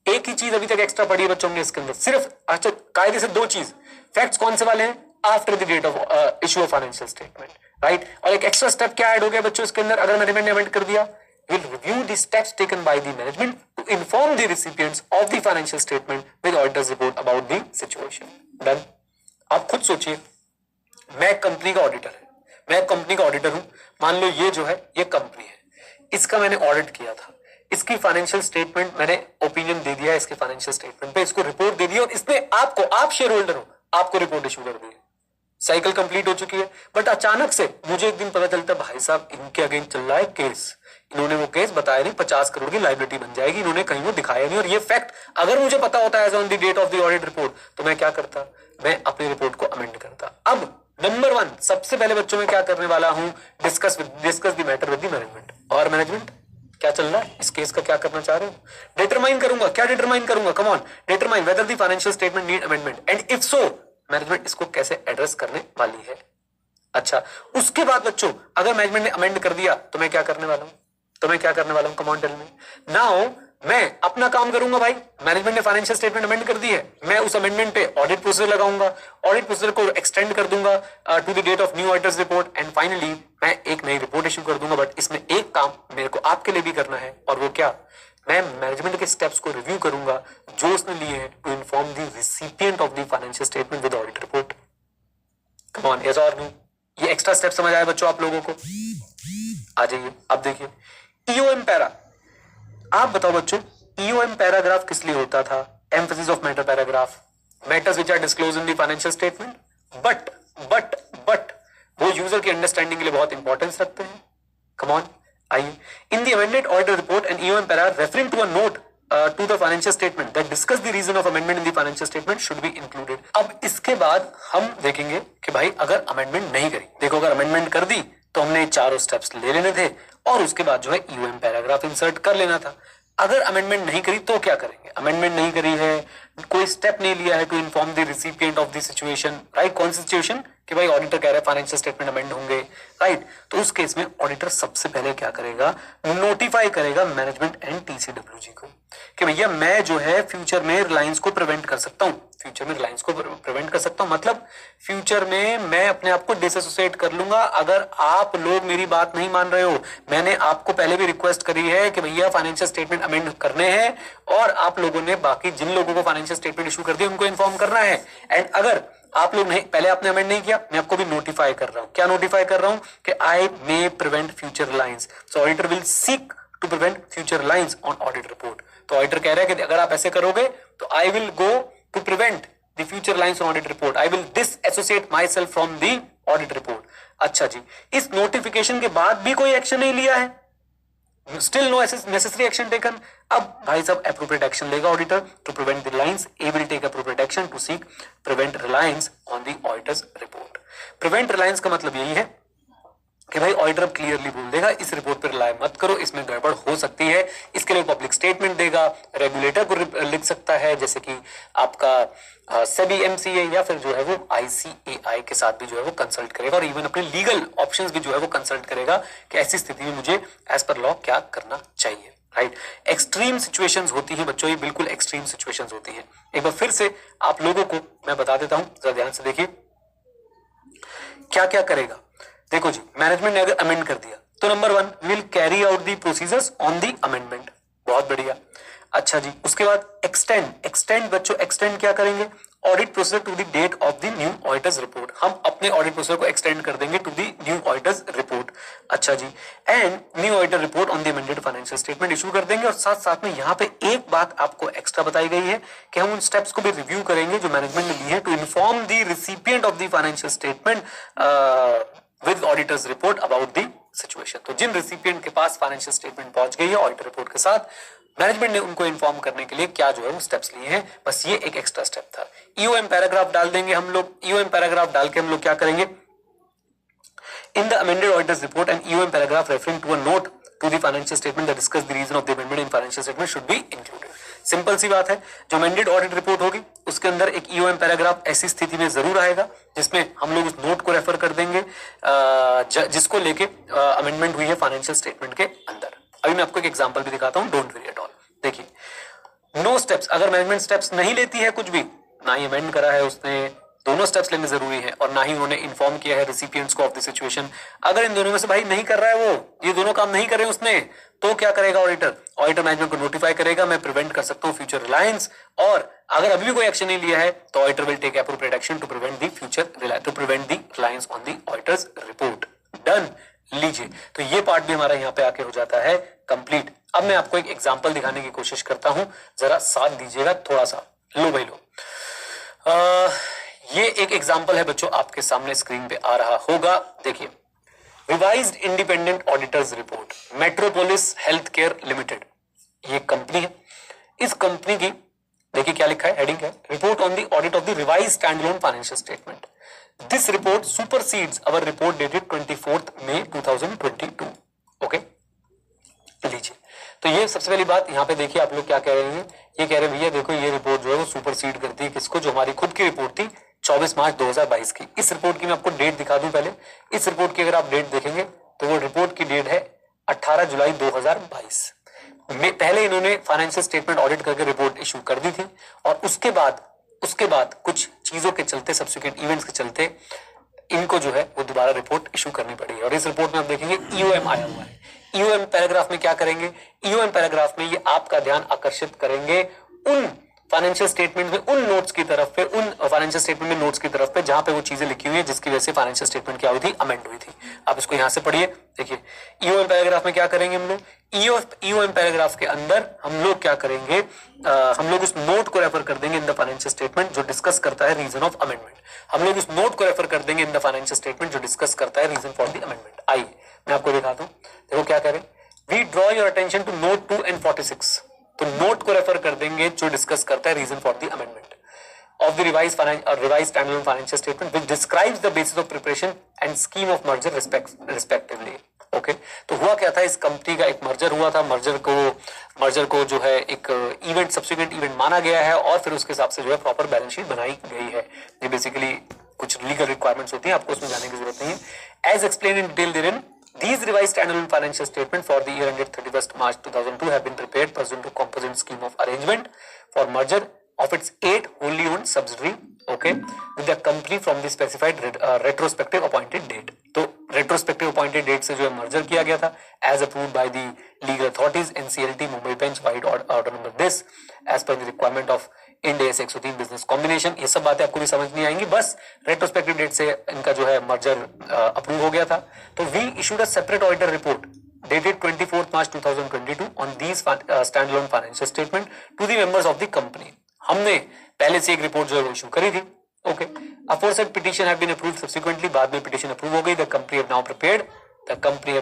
एक ही चीज अभी तक एक्स्ट्रा पढ़ी है बच्चों ने इसके अंदर, सिर्फ अच्छा कायदे से दो चीज। फैक्ट्स कौन से वाले हैं? After the date of issue of financial statement, right. और एक एक्स्ट्रा स्टेप क्या ऐड हो गया बच्चों इसके अंदर? अगर मैनेजमेंट ने अमेंड कर दिया, will review the steps taken by the management to inform the recipients of the financial statement with auditor's report about the situation। Done। आप खुद सोचिए, मैं कंपनी का ऑडिटर है, मैं कंपनी का ऑडिटर हूं, मान लो ये जो है ये कंपनी है, इसका मैंने ऑडिट किया था, इसकी फाइनेंशियल स्टेटमेंट मैंने ओपिनियन दे दिया, इसके फाइनेंशियल स्टेटमेंट पे इसको रिपोर्ट दे दी और इसने आपको, आप शेयर होल्डर हो, आपको रिपोर्ट इशू कर दी, साइकिल कंप्लीट हो चुकी है। बट अचानक से मुझे एक दिन पता चलता है भाई साहब इनके अगेंस्ट चल रहा है केस, इन्होंने वो केस बताया नहीं, 50 करोड़ की लायबिलिटी बन जाएगी, इन्होंने कहीं वो दिखाया नहीं, और ये फैक्ट अगर मुझे पता होता है on the date of the audit report तो मैं क्या करता? मैं अपनी रिपोर्ट को अमेंड करता। अब नंबर 1 सबसे पहले बच्चों में क्या करने वाला हूं? Discuss the matter with the management. और मैनेजमेंट क्या चल रहा है, इस केस का क्या करना चाह रहे हो? डिटरमाइन करूंगा। क्या डिटरमाइन करूंगा? Come on, determine whether the financial statement need amendment and if so management इसको कैसे एड्रेस करने वाली है। अच्छा, उसके बाद बच्चों अगर मैनेजमेंट ने अमेंड कर दिया तो मैं क्या करने वाला हूं? Come on tell me now. मैं अपना काम करूंगा भाई, मैनेजमेंट ने फाइनेंशियल स्टेटमेंट अमेंड कर दी है, मैं उस अमेंडमेंट पे ऑडिट प्रोसीजर लगाऊंगा, ऑडिट प्रोसीजर को एक्सटेंड कर दूंगा to the date of new auditor's report and finally मैं एक नई रिपोर्ट इशू कर दूंगा। बट इसमें एक काम मेरे को आपके लिए भी करना है, और वो क्या? मैं मैनेजमेंट के स्टेप्स को रिव्यू करूंगा जो उसने लिए हैं to inform the recipient of the financial statement with audit report. Come on, yes और नो? ये एक्स्ट्रा स्टेप समझ आया बच्चों आप लोगों को? आ जाइए, अब देखिए ईओएम पैरा। आप बताओ बच्चों, ईओएम पैराग्राफ किस लिए होता था? Emphasis of matter paragraph, matters which are disclose in the financial statement. But वो यूजर की अंडरस्टैंडिंग के लिए बहुत इंपॉर्टेंस रखते हैं। कम ऑन, आइए, in the amended auditor report and EOM para referring to a note to the financial statement that discuss the reason of amendment in the financial statement should be included. अब इसके बाद हम देखेंगे कि भाई अगर amendment नहीं करी, देखो अगर अमेंडमेंट कर दी तो हमने चारों स्टेप्स ले लेने थे और उसके बाद जो है ईओएम पैराग्राफ इंसर्ट कर लेना था। अगर अमेंडमेंट नहीं करी तो क्या करेंगे? अमेंडमेंट नहीं करी है, कोई स्टेप नहीं लिया है to inform the recipient of the situation, right? कौन सी सिचुएशन कि भाई ऑडिटर कह रहा है फाइनेंशियल स्टेटमेंट अमेंड होंगे, राइट? तो उस केस में ऑडिटर सबसे पहले क्या करेगा? नोटिफाई करेगा मैनेजमेंट एंड टीसीडब्ल्यूजी को कि भैया मैं जो है फ्यूचर में रिलायंस को प्रिवेंट कर सकता हूँ, फ्यूचर में रिलायंस को प्रिवेंट कर सकता हूँ, मतलब फ्यूचर में मैं अपने आप को डिसएसोसिएट कर लूंगा अगर आप लोग मेरी बात नहीं मान रहे हो। मैंने आपको पहले भी रिक्वेस्ट करी है कि भैया फाइनेंशियल स्टेटमेंट अमेंड करने हैं और आप लोगों ने बाकी जिन लोगों को फाइनेंशियल स्टेटमेंट इशू कर दिया उनको इन्फॉर्म करना है। एंड अगर आप लोग नहीं, पहले आपने अमेंड नहीं किया, मैं आपको भी नोटिफाई कर रहा हूं। क्या नोटिफाई कर रहा हूं? कि I may prevent future reliance, so auditor will seek to prevent future reliance on audit report. तो ऑडिटर कह रहा है कि अगर आप ऐसे करोगे तो I will go to prevent the future reliance on audit report, I will disassociate my self from the audit report. अच्छा जी, इस नोटिफिकेशन के बाद भी कोई एक्शन नहीं लिया है, still no necessary action taken. अब भाई साहब एप्रोप्रिएट एक्शन लेगा auditor to prevent the reliance, a will take appropriate action to seek prevent reliance on the auditor's report. Prevent reliance का मतलब यही है कि भाई ऑडिटर क्लियरली बोल देगा इस रिपोर्ट पर रिलाय मत करो, इसमें गड़बड़ हो सकती है। इसके लिए पब्लिक स्टेटमेंट देगा, रेगुलेटर को लिख सकता है, जैसे कि आपका सेबी एमसीए या फिर जो है वो आईसीएआई के साथ भी जो है वो कंसल्ट करेगा और इवन अपने लीगल ऑप्शंस भी जो है वो कंसल्ट करेगा कि ऐसी स्थिति में मुझे एज पर लॉ क्या करना चाहिए, राइट? एक्सट्रीम सिचुएशंस होती है बच्चों, ये बिल्कुल एक्सट्रीम सिचुएशंस होती है। एक बार फिर से आप लोगों को मैं बता देता हूं, जरा ध्यान से देखिए क्या क्या करेगा। देखो जी, मैनेजमेंट ने अगर अमेंड कर दिया तो number 1 will carry out the procedures on the amendment, बहुत बढ़िया। अच्छा जी, उसके बाद एक्सटेंड बच्चों, एक्सटेंड क्या करेंगे? Audit procedure to the date of the new auditor's report, हम अपने ऑडिट प्रोसीजर को एक्सटेंड कर देंगे to the new auditor's report. अच्छा जी, and new auditor report on the amended financial statement issue कर देंगे। और साथ साथ में यहाँ पे एक बात आपको एक्स्ट्रा बताई गई है कि हम उन स्टेप्स को भी रिव्यू करेंगे जो मैनेजमेंट ने ली है to inform the recipient of the financial statement with auditors report about the situation। तो जिन रिसिपिएंट के पास फाइनेंशियल स्टेटमेंट पहुंच गई है ऑडिटर रिपोर्ट के साथ, मैनेजमेंट ने उनको इन्फॉर्म करने के लिए क्या जो है वो स्टेप्स लिए हैं, बस ये एक एक्स्ट्रा स्टेप था। ईओएम पैराग्राफ डाल देंगे हम लोग, ईओएम पैराग्राफ डाल के हम लोग क्या करेंगे? In the amended auditor's report and EOM paragraph referring to a note to the financial statement that discuss the reason of the amendment in financial statement should be included. Simple सी बात है, जो अमेंडेड ऑडिट रिपोर्ट होगी उसके अंदर एक EOM paragraph ऐसी स्थिति में जरूर आएगा जिसमें हम लोग उस नोट को रेफर कर देंगे जिसको लेके अमेंडमेंट हुई है फाइनेंशियल स्टेटमेंट के अंदर। अभी मैं आपको एक एग्जांपल भी दिखाता हूं, डोंट वरी एट ऑल। देखिए, नो स्टेप्स, अगर मैनेजमेंट स्टेप्स नहीं लेती है कुछ भी, ना ही अमेंड करा है उसने, दोनों स्टेप्स लेने जरूरी है, और ना ही उन्होंने इन्फॉर्म किया है रिसिपिएंट्स को ऑफ द सिचुएशन। अगर इन दोनों में से भाई नहीं कर रहा है वो, ये दोनों काम नहीं करे उसने, तो क्या करेगा ऑडिटर? ऑडिटर मैनेजमेंट को नोटिफाई करेगा मैं प्रिवेंट कर सकता हूं फ्यूचर रिलायंस, और अगर अभी भी कोई एक्शन नहीं लिया है तो auditor will take appropriate action to prevent the future to prevent the reliance on the auditor's report. Done, लीजिए, तो ये पार्ट भी हमारा यहाँ पे आके हो जाता है कंप्लीट। अब मैं आपको एक एग्जांपल दिखाने की कोशिश करता हूं, जरा साथ दीजिएगा थोड़ा सा। लो भाई लो, ये एक एग्जांपल है बच्चों, आपके सामने स्क्रीन पे आ रहा होगा। देखिए, revised independent auditors report, metropolis health care limited, ये कंपनी है। इस कंपनी की देखिए क्या लिखा है, हेडिंग है, report on the audit of the revised standalone financial statement. This report supersedes our report dated 24 May 2022। Okay, लीजिए, तो ये सबसे पहली बात यहाँ पे देखिए आप लोग क्या कह रहे हैं, ये कह रहे हैं भैया देखो ये रिपोर्ट जो है वो सुपरसीड करती है किसको? जो हमारी खुद की रिपोर्ट थी 24 मार्च 2022 की। इस रिपोर्ट की मैं आपको डेट दिखा दूं पहले। इस रिपोर्ट की अगर आप डेट देखेंगे तो वो रिपोर्ट की डेट है 18 जुलाई 2022 में। पहले इन्होंने फाइनेंशियल स्टेटमेंट ऑडिट करके रिपोर्ट इशू कर दी थी, और उसके बाद कुछ चीजों के चलते, सब्सिक्वेंट इवेंट्स के चलते इनको जो है वो दोबारा रिपोर्ट इशू करनी पड़ी। और इस रिपोर्ट में आप देखेंगे ईओएम आया हुआ है। ईओएम पैराग्राफ में क्या करेंगे? ईओएम पैराग्राफ में ये आपका ध्यान आकर्षित करेंगे उन फाइनेंशियल स्टेटमेंट में, उन नोट्स की तरफ पे, उन फाइनेंशियल स्टेटमेंट में नोट्स की तरफ पे जहां पे वो चीजें लिखी हुई है जिसकी वजह से फाइनेंशियल स्टेटमेंट क्या हुई थी, अमेंड हुई थी। आप इसको यहां से पढ़िए। देखिए, ईओएम पैराग्राफ में क्या करेंगे हम लोग? ईओएम पैराग्राफ के अंदर हम लोग क्या करेंगे? हम लोग उस नोट को रेफर कर देंगे इन द फाइनेंशियल स्टेटमेंट जो डिस्कस करता है रीजन ऑफ अमेंडमेंट। हम लोग उस नोट को रेफर कर देंगे इन द फाइनेंशियल स्टेटमेंट जो डिस्कस करता है रीजन फॉर द अमेंडमेंट। आइए मैं आपको दिखाता हूं। देखो क्या करें, we draw your attention to note 2 and 46। तो नोट को रेफर कर देंगे जो डिस्कस करता है reason for the amendment of the revised standalone financial statement which describes the basis of preparation and scheme of merger respectively। Okay तो हुआ क्या था, इस कंपनी का एक मर्जर हुआ था, मर्जर को जो है एक इवेंट सब्सिक्वेंट इवेंट माना गया है और फिर उसके हिसाब से जो है प्रॉपर बैलेंस शीट बनाई गई है। ये बेसिकली कुछ लीगल रिक्वायरमेंट्स होती हैं, आपको उसमें जाने की जरूरत नहीं है। As explain in detail therein these revised standalone financial statement for the year ended 31st March 2002 have been prepared pursuant to composite scheme of arrangement for merger of its 8 wholly owned subsidiary, okay, with the company from the specified retrospective appointed date। तो retrospective appointed date से जो है merger किया गया था as approved by the legal authorities NCLT Mumbai bench wide order number this as per the requirement of Ind AS 103 business combination। ये सब बातें आपको भी समझ नहीं आएंगी, बस retrospective date से इनका जो है मर्जर अप्रूव हो गया था। तो we issued a separate auditor report dated 24th March 2022 on these standalone financial statement to the members of the company। हमने पहले से एक रिपोर्ट जो है वो इशू करी थी। Okay, aforesaid petition have been approved subsequently, बाद में पिटीशन अप्रूव हो गई। The company have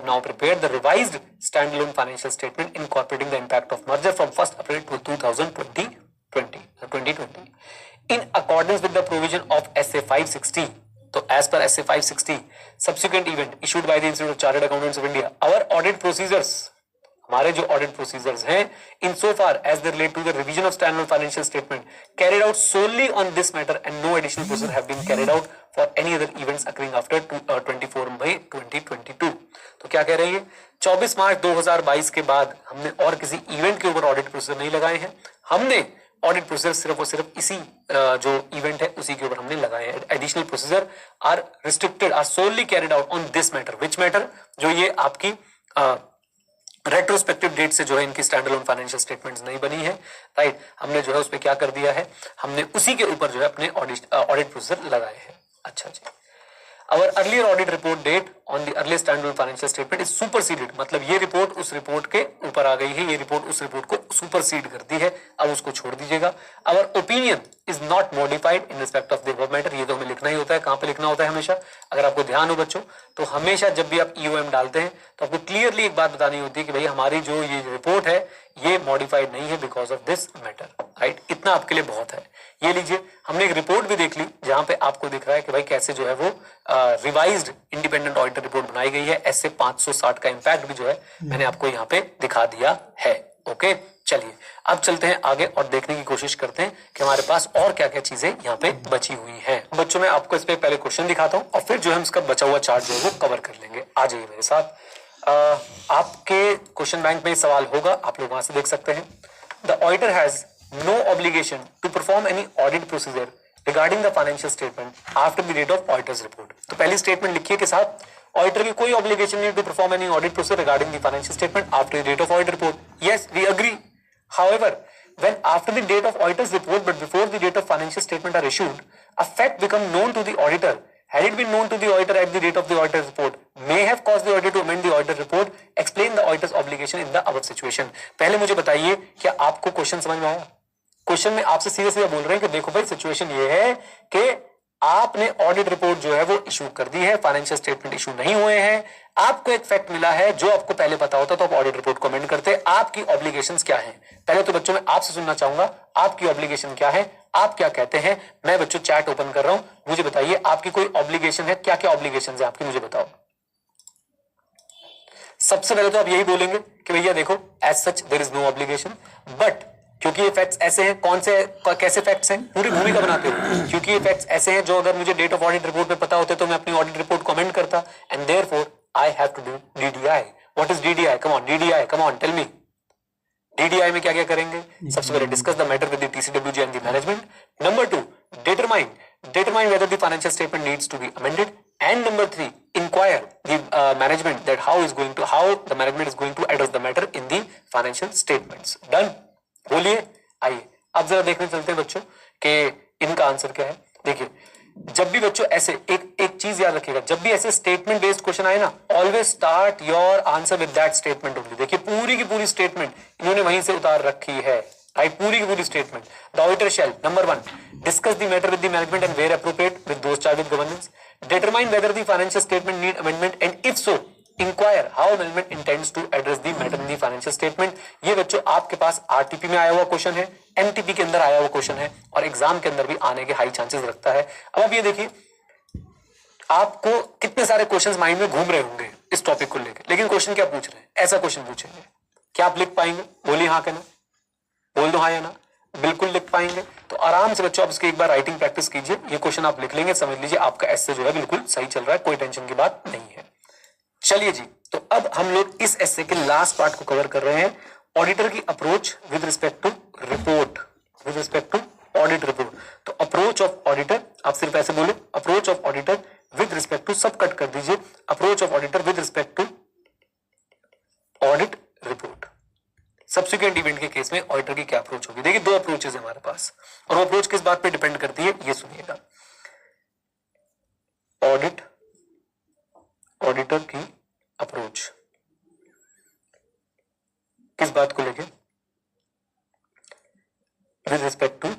now prepared the revised standalone financial statement incorporating the impact of merger from 1st April to 2020 in accordance with the provision of SA 560। तो as per SA 560 subsequent event issued by the Institute of Chartered Accountants of India, our audit procedures, हमारे जो audit procedures हैं in so far as they relate to the revision of standard financial statement carried out solely on this matter and no additional procedure have been carried out for any other events occurring after 24 May 2022। तो क्या कह रहे हैं, 24 मार्च 2022 के बाद हमने और किसी इवेंट के ऊपर ऑडिट प्रोसीजर नहीं लगाए हैं। हमने ऑडिट प्रोसीजर सिर्फ और सिर्फ इसी जो इवेंट है उसी के ऊपर हमने लगाए हैं। Additional procedure are restricted are solely carried out on this matter, which matter, जो ये आपकी रेट्रोस्पेक्टिव डेट से जो है इनकी स्टैंडअलोन फाइनेंशियल स्टेटमेंट्स नहीं बनी है, राइट। हमने जो है उस पर क्या कर दिया है, हमने उसी के ऊपर जो है अपने ऑडिट प्रोसीजर लगाए हैं। अच्छा जी, Our earlier audit report date on the earlier standalone financial statement is superseded। मतलब ये रिपोर्ट उस रिपोर्ट के ऊपर आ गई है, ये रिपोर्ट उस रिपोर्ट को सुपरसीड कर दी है, अब उसको छोड़ दीजिएगा। Our opinion is not modified in respect of the above matter। ये तो हमें लिखना ही होता है, कहाँ पे लिखना होता है हमेशा, अगर आपको ध्यान हो बच्चों, तो हमेशा जब भी आप EOM डालते हैं तो आपको क्लियरली एक बात बतानी होती है कि भाई हमारी जो ये रिपोर्ट है ये मॉडिफाइड नहीं है because of this matter, right. इतना आपके लिए बहुत है। ये लीजिए, हमने एक रिपोर्ट भी देख ली जहां पे आपको दिख रहा है कि भाई कैसे जो है वो रिवाइज्ड इंडिपेंडेंट ऑडिटर रिपोर्ट बनाई गई है। ऐसे 560 का इम्पैक्ट भी जो है मैंने आपको यहाँ पे दिखा दिया है। ओके, चलिए अब चलते हैं आगे और देखने की कोशिश करते हैं कि हमारे पास और क्या क्या चीजें यहाँ पे बची हुई हैं। बच्चों मैं आपको इस पे पहले क्वेश्चन दिखाता हूँ और फिर जो है इसका बचा हुआ चार्ट जो है वो कवर कर लेंगे। आ जाइए मेरे साथ। आपके क्वेश्चन बैंक में सवाल होगा, आप लोग वहां से देख सकते हैं। The auditor has no obligation to perform any audit procedure regarding the financial statement after the date of auditor's report। तो पहली स्टेटमेंट लिखिए के साथ, ऑडिटर की कोई ऑब्लिगेशन नहीं to perform any audit procedure regarding the financial statement after the date of audit report. Yes, we agree. However, when after the date of auditor's report but before the date of financial statement are issued, a fact become known to the auditor, had it been known to the auditor at the date of the auditor's report, may have caused the auditor to amend the auditor's report, explain the auditor's obligation in the above situation। पहले मुझे बताइए क्या आपको question समझ में आया? Question में आपसे सीधे सीधे बोल रहे हैं कि देखो भाई सिचुएशन ये है कि आपने ऑडिट रिपोर्ट जो है वो इशू कर दी है, फाइनेंशियल स्टेटमेंट इशू नहीं हुए हैं, आपको एक फैक्ट मिला है जो आपको पहले पता होता तो आप ऑडिट रिपोर्ट को अमेंड करते। आपकी ऑब्लिगेशंस क्या हैं? पहले तो बच्चों मैं आपसे सुनना चाहूंगा आपकी ऑब्लिगेशन क्या है, आप क्या कहते हैं। मैं बच्चों चैट ओपन कर रहा हूं, मुझे बताइए आपकी कोई ऑब्लिगेशन है, क्या क्या ऑब्लिगेशन है आपकी, मुझे बताओ। सबसे पहले तो आप यही बोलेंगे कि भैया देखो as such there is no obligation, but क्योंकि ये फैक्ट्स ऐसे हैं, कौन से कैसे फैक्ट्स हैं, पूरी भूमिका बनाते हो, क्योंकि ये फैक्ट्स ऐसे हैं जो अगर मुझे डेट ऑफ ऑडिट रिपोर्ट पे पता होते तो मैं अपनी ऑडिट रिपोर्ट कमेंट करता, and therefore I have to do DDI। What is DDI? Come on DDI, come on tell me. DDI में क्या क्या करेंगे? सबसे पहले discuss the matter with the TCWG and the management. Number 2, determine whether the financial statement needs to be amended, and number 3, inquire the management that how the management is going to address the matter in the financial statements। Done? बोलिए। आइए अब जरा देखने चलते हैं बच्चों कि इनका आंसर क्या है। देखिए, जब भी बच्चों ऐसे एक चीज याद रखिएगा, जब भी ऐसे स्टेटमेंट बेस्ड क्वेश्चन आए ना, always start your answer with that statement only. देखिए पूरी की पूरी स्टेटमेंट इन्होंने वहीं से उतार रखी है, राइट, पूरी की पूरी statement. The auditor shall number 1 discuss the matter with the management and where appropriate with those charge with governance, determine whether the financial statement need amendment and if so inquire how amendment intends to address the matter in the financial statement. ये बच्चों आपके पास RTP में आया हुआ question है, MTP के अंदर आया हुआ क्वेश्चन है और एग्जाम के अंदर भी आने के हाई चांसेस रखता है। अब आप ये देखिए, आपको कितने सारे क्वेश्चंस माइंड में घूम रहे होंगे इस टॉपिक को लेकर, लेकिन क्वेश्चन क्या पूछ रहे हैं, ऐसा क्वेश्चन पूछेंगे, क्या आप लिख पाएंगे? बोलिए हाँ के ना, बोल दो हाँ या ना, बिल्कुल लिख पाएंगे। तो आराम से बच्चों आप इसकी एक बार राइटिंग प्रैक्टिस कीजिए, ये क्वेश्चन आप लिख लेंगे, समझ लीजिए आपका एस्से जो है बिल्कुल सही चल रहा है, कोई टेंशन की बात नहीं है। चलिए जी, तो अब हम लोग इस एस्से के लास्ट पार्ट को कवर कर रहे हैं, ऑडिटर की approach with respect to report, with respect to audit report. तो अप्रोच ऑफ ऑडिटर, आप सिर्फ ऐसे बोले approach of auditor with respect to, सब कट कर दीजिए, approach of auditor with respect to audit report. Subsequent event के केस में ऑडिटर की क्या अप्रोच होगी? देखिए दो अप्रोचेस है हमारे पास, और वो अप्रोच किस बात पे डिपेंड करती है ये सुनिएगा। ऑडिट, ऑडिटर की अप्रोच किस बात को लेके? With respect to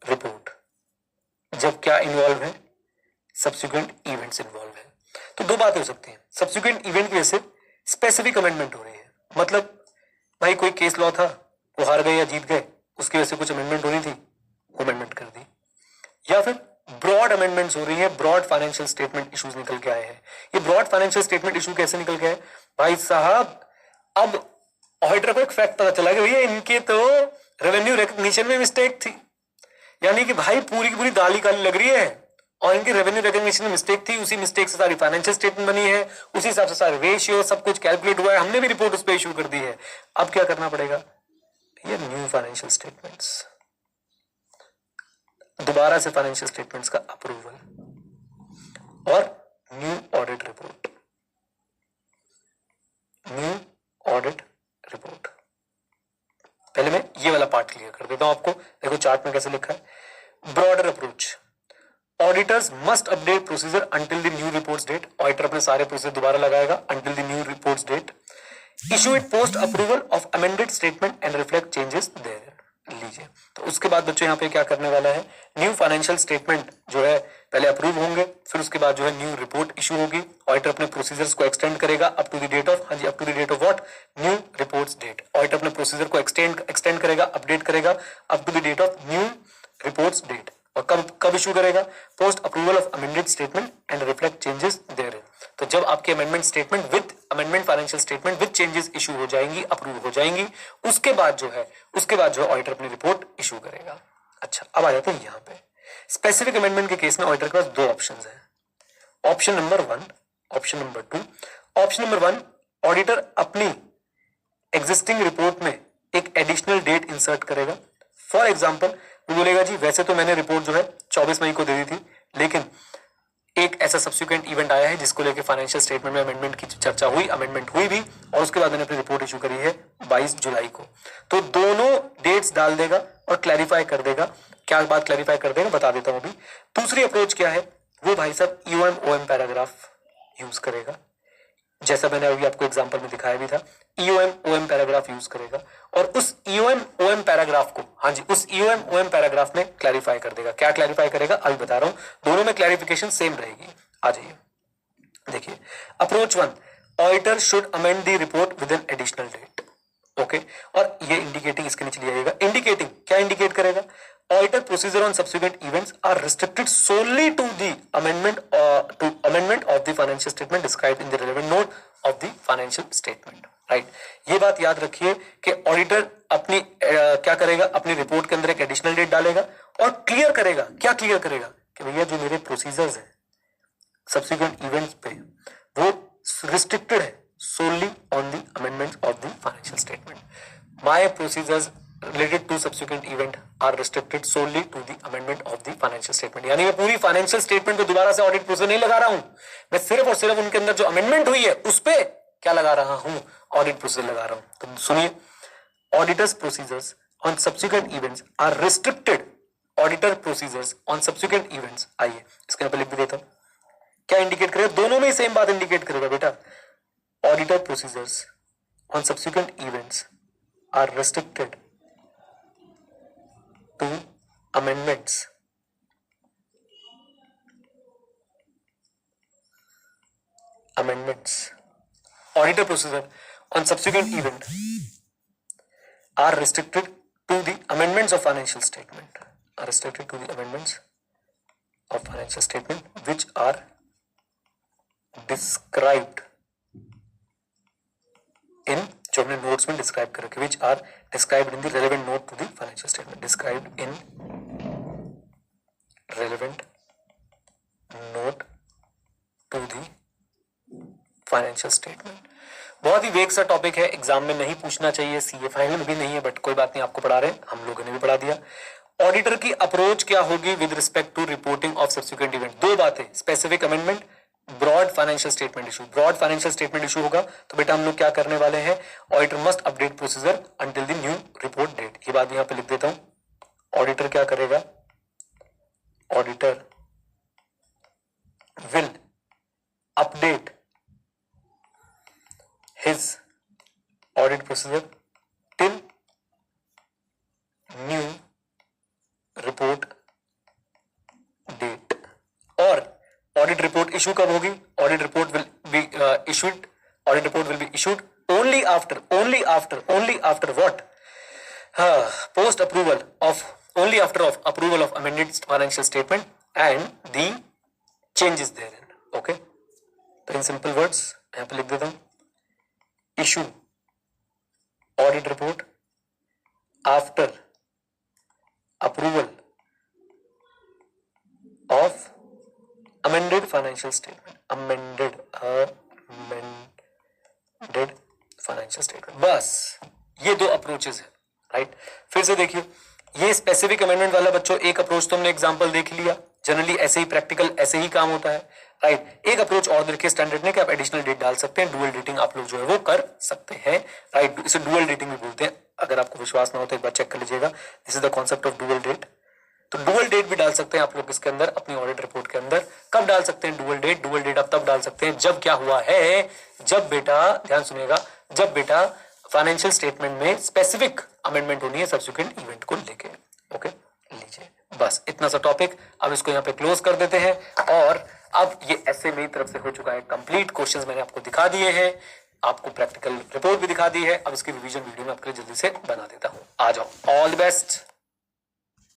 report. जब क्या इन्वॉल्व है? सब्सिक्वेंट इवेंट्स इन्वॉल्व है। तो दो बातें हो सकती हैं, सब्सिक्वेंट इवेंट की वजह से स्पेसिफिक अमेंडमेंट हो रही है, मतलब भाई कोई केस लॉ था, वो हार गए या जीत गए, उसकी वजह से कुछ अमेंडमेंट होनी थी, वो अमेंडमेंट कर दी। या फिर ब्रॉड अमेंडमेंट्स हो रही है, ब्रॉड फाइनेंशियल स्टेटमेंट इश्यूज निकल के आए हैं। ये ब्रॉड फाइनेंशियल स्टेटमेंट इशू कैसे निकल के आए भाई साहब? अब ऑडिटर को एक फैक्ट पता चला कि भैया इनके तो रेवेन्यू रिकग्निशन में मिस्टेक थी, यानी कि भाई पूरी की पूरी दाली काली लग रही है, और इनकी रेवेन्यू रिकग्निशन में मिस्टेक थी, उसी मिस्टेक से सारी फाइनेंशियल स्टेटमेंट बनी है, उसी हिसाब से सारे रेशियो सब कुछ कैलकुलेट हुआ है, हमने भी रिपोर्ट उस पर इशू कर दी है। अब क्या करना पड़ेगा? ये न्यू फाइनेंशियल स्टेटमेंट्स, दोबारा से फाइनेंशियल स्टेटमेंट्स का अप्रूवल और new audit report, new audit report. पहले मैं ये वाला पार्ट क्लियर कर देता हूं आपको। देखो चार्ट में कैसे लिखा है, broader approach, auditors must update procedure until the new report's date. Auditor अपने सारे प्रोसीजर दोबारा लगाएगा until the new report's date. Issue it post approval of amended statement and reflect changes there. लीजिए, तो उसके बाद बच्चों यहाँ पे क्या करने वाला है, न्यू फाइनेंशियल स्टेटमेंट जो है पहले अप्रूव होंगे, फिर उसके बाद जो है न्यू रिपोर्ट इशू होगी। ऑडिटर अपने प्रोसीजर्स को एक्सटेंड करेगा up to the date of, हाँ जी, up to the date of what? New report's date. Auditor अपने प्रोसीजर को एक्सटेंड करेगा, अपडेट करेगा up to the date of new report's date. और कब इशू करेगा? Post approval of amended statement and reflect changes there. तो जब आपकी amendment statement with amendment financial statement with changes issue हो जाएंगी, अप्रूव हो जाएंगी, उसके बाद जो है ऑडिटर अपनी रिपोर्ट इशू करेगा। अच्छा, अब आ जाते हैं यहाँ पे स्पेसिफिक अमेंडमेंट के केस में ऑडिटर के पास दो ऑप्शन है, option number 1, option number 2। Option number 1, auditor अपनी एग्जिस्टिंग रिपोर्ट में एक एडिशनल डेट इंसर्ट करेगा। फॉर एग्जाम्पल वो बोलेगा जी वैसे तो मैंने रिपोर्ट जो है 24 मई को दे दी थी, लेकिन एक ऐसा सब्सिक्वेंट इवेंट आया है जिसको लेकर फाइनेंशियल स्टेटमेंट में अमेंडमेंट की चर्चा हुई, अमेंडमेंट हुई भी, और उसके बाद मैंने अपनी रिपोर्ट इशू करी है 22 जुलाई को। तो दोनों डेट्स डाल देगा और क्लैरिफाई कर देगा। क्या बात क्लैरिफाई कर देगा बता देता हूं अभी। दूसरी अप्रोच क्या है, वो भाई साहब ईओएम ओएम पैराग्राफ यूज करेगा, जैसा मैंने अभी आपको एग्जांपल में दिखाया भी था, ईओएम ओएम पैराग्राफ यूज करेगा और उस ईओएम ओएम पैराग्राफ को, हाँ जी, उस ईओएम ओएम पैराग्राफ में क्लैरिफाई कर देगा। क्या क्लैरिफाई करेगा अभी बता रहा हूं, दोनों में क्लैरिफिकेशन सेम रहेगी। आ जाइए, देखिए approach 1, auditor should amend the report with an additional date. Okay, और ये इंडिकेटिंग इसके नीचे लिया जाएगा। इंडिकेटिंग क्या इंडिकेट करेगा? Auditor procedure on subsequent events are restricted solely to the amendment of the financial statement described in the relevant note of the financial statement. Right, ये बात याद रखिए कि ऑडिटर अपनी क्या करेगा, अपनी रिपोर्ट के अंदर एक एडिशनल डेट डालेगा और क्लियर करेगा। क्या क्लियर करेगा? कि भैया जो मेरे प्रोसीजर्स हैं सब्सिक्वेंट इवेंट्स पे वो रिस्ट्रिक्टेड है solely on the amendments of the financial statement. My procedures related to subsequent event are restricted solely to the amendment of the financial statement. यानी मैं पूरी फाइनेंशियल स्टेटमेंट को दोबारा से ऑडिट प्रोसीजर नहीं लगा रहा हूं, मैं सिर्फ और सिर्फ उनके अंदर जो अमेंडमेंट हुई है उस पे क्या लगा रहा हूं, ऑडिट प्रोसीजर लगा रहा हूं। तो सुनिए, auditor's procedures on subsequent events are restricted. Auditor procedures on subsequent events, आइए इसके ऊपर लिख भी देता हूं, क्या इंडिकेट करेगा? दोनों में सेम बात इंडिकेट करेगा बेटा। Auditor procedures on subsequent events are restricted to amendments auditor procedure on subsequent event are restricted to the amendments of financial statement, are restricted to the amendments of financial statement which are described in, जो हमने notes में describe कर रखे, which are described in the relevant note to the financial statement, described in relevant note to the financial statement। बहुत ही वेग सा topic है, exam में नहीं पूछना चाहिए, सीए फाइनल में भी नहीं है, बट कोई बात नहीं, आपको पढ़ा रहे हैं, हम लोगों ने भी पढ़ा दिया। ऑडिटर की अप्रोच क्या होगी with respect to reporting of subsequent event? दो बातें, specific amendment, broad financial statement issue. Broad financial statement issue होगा तो बेटा हम लोग क्या करने वाले हैं, auditor must update procedure until the new report date. ये बात यहां पे लिख देता हूं। ऑडिटर क्या करेगा, auditor will update his audit procedure till new report date. और ऑडिट रिपोर्ट इशू कब होगी? Audit report will be issued, audit report will be issued only after what? Post approval of, only after of approval of amended financial statement and the changes therein. Okay, तो in simple words यहाँ पे लिख देता हूँ, issue audit report after approval of amended financial statement, amended financial statement. बस ये दो approaches है, राइट। फिर से देखिए, ये स्पेसिफिक अमेंडमेंट वाला बच्चों एक अप्रोच तो हमने एग्जांपल देख लिया, जनरली ऐसे ही प्रैक्टिकल ऐसे ही काम होता है, राइट। एक अप्रोच और देखिए स्टैंडर्ड ने कि आप एडिशनल डेट डाल सकते हैं, डुअल डेटिंग आप लोग जो है वो कर सकते हैं, राइट। इसे डुअल डेटिंग भी बोलते हैं, अगर आपको विश्वास ना हो तो एक बार चेक कर लीजिएगा, this is the concept of dual date. तो डुअल डेट भी डाल सकते हैं आप लोग इसके अंदर, अपनी ऑडिट रिपोर्ट के अंदर। कब डाल सकते हैं डुअल डेट? डुअल डेट आप तब डाल सकते हैं जब क्या हुआ है, जब बेटा ध्यान सुनिएगा, जब बेटा फाइनेंशियल स्टेटमेंट में स्पेसिफिक अमेंडमेंट होनी है सब्सिक्वेंट इवेंट को लेके। ओके, लीजिए, बस इतना सा टॉपिक। अब इसको यहाँ पे क्लोज कर देते हैं। और अब ये ऐसे मेरी तरफ से हो चुका है कंप्लीट, क्वेश्चंस मैंने आपको दिखा दिए हैं, आपको प्रैक्टिकल रिपोर्ट भी दिखा दी है। अब इसकी रिवीजन वीडियो में आपके लिए जल्दी से बना देता हूँ, आ जाओ। All the best.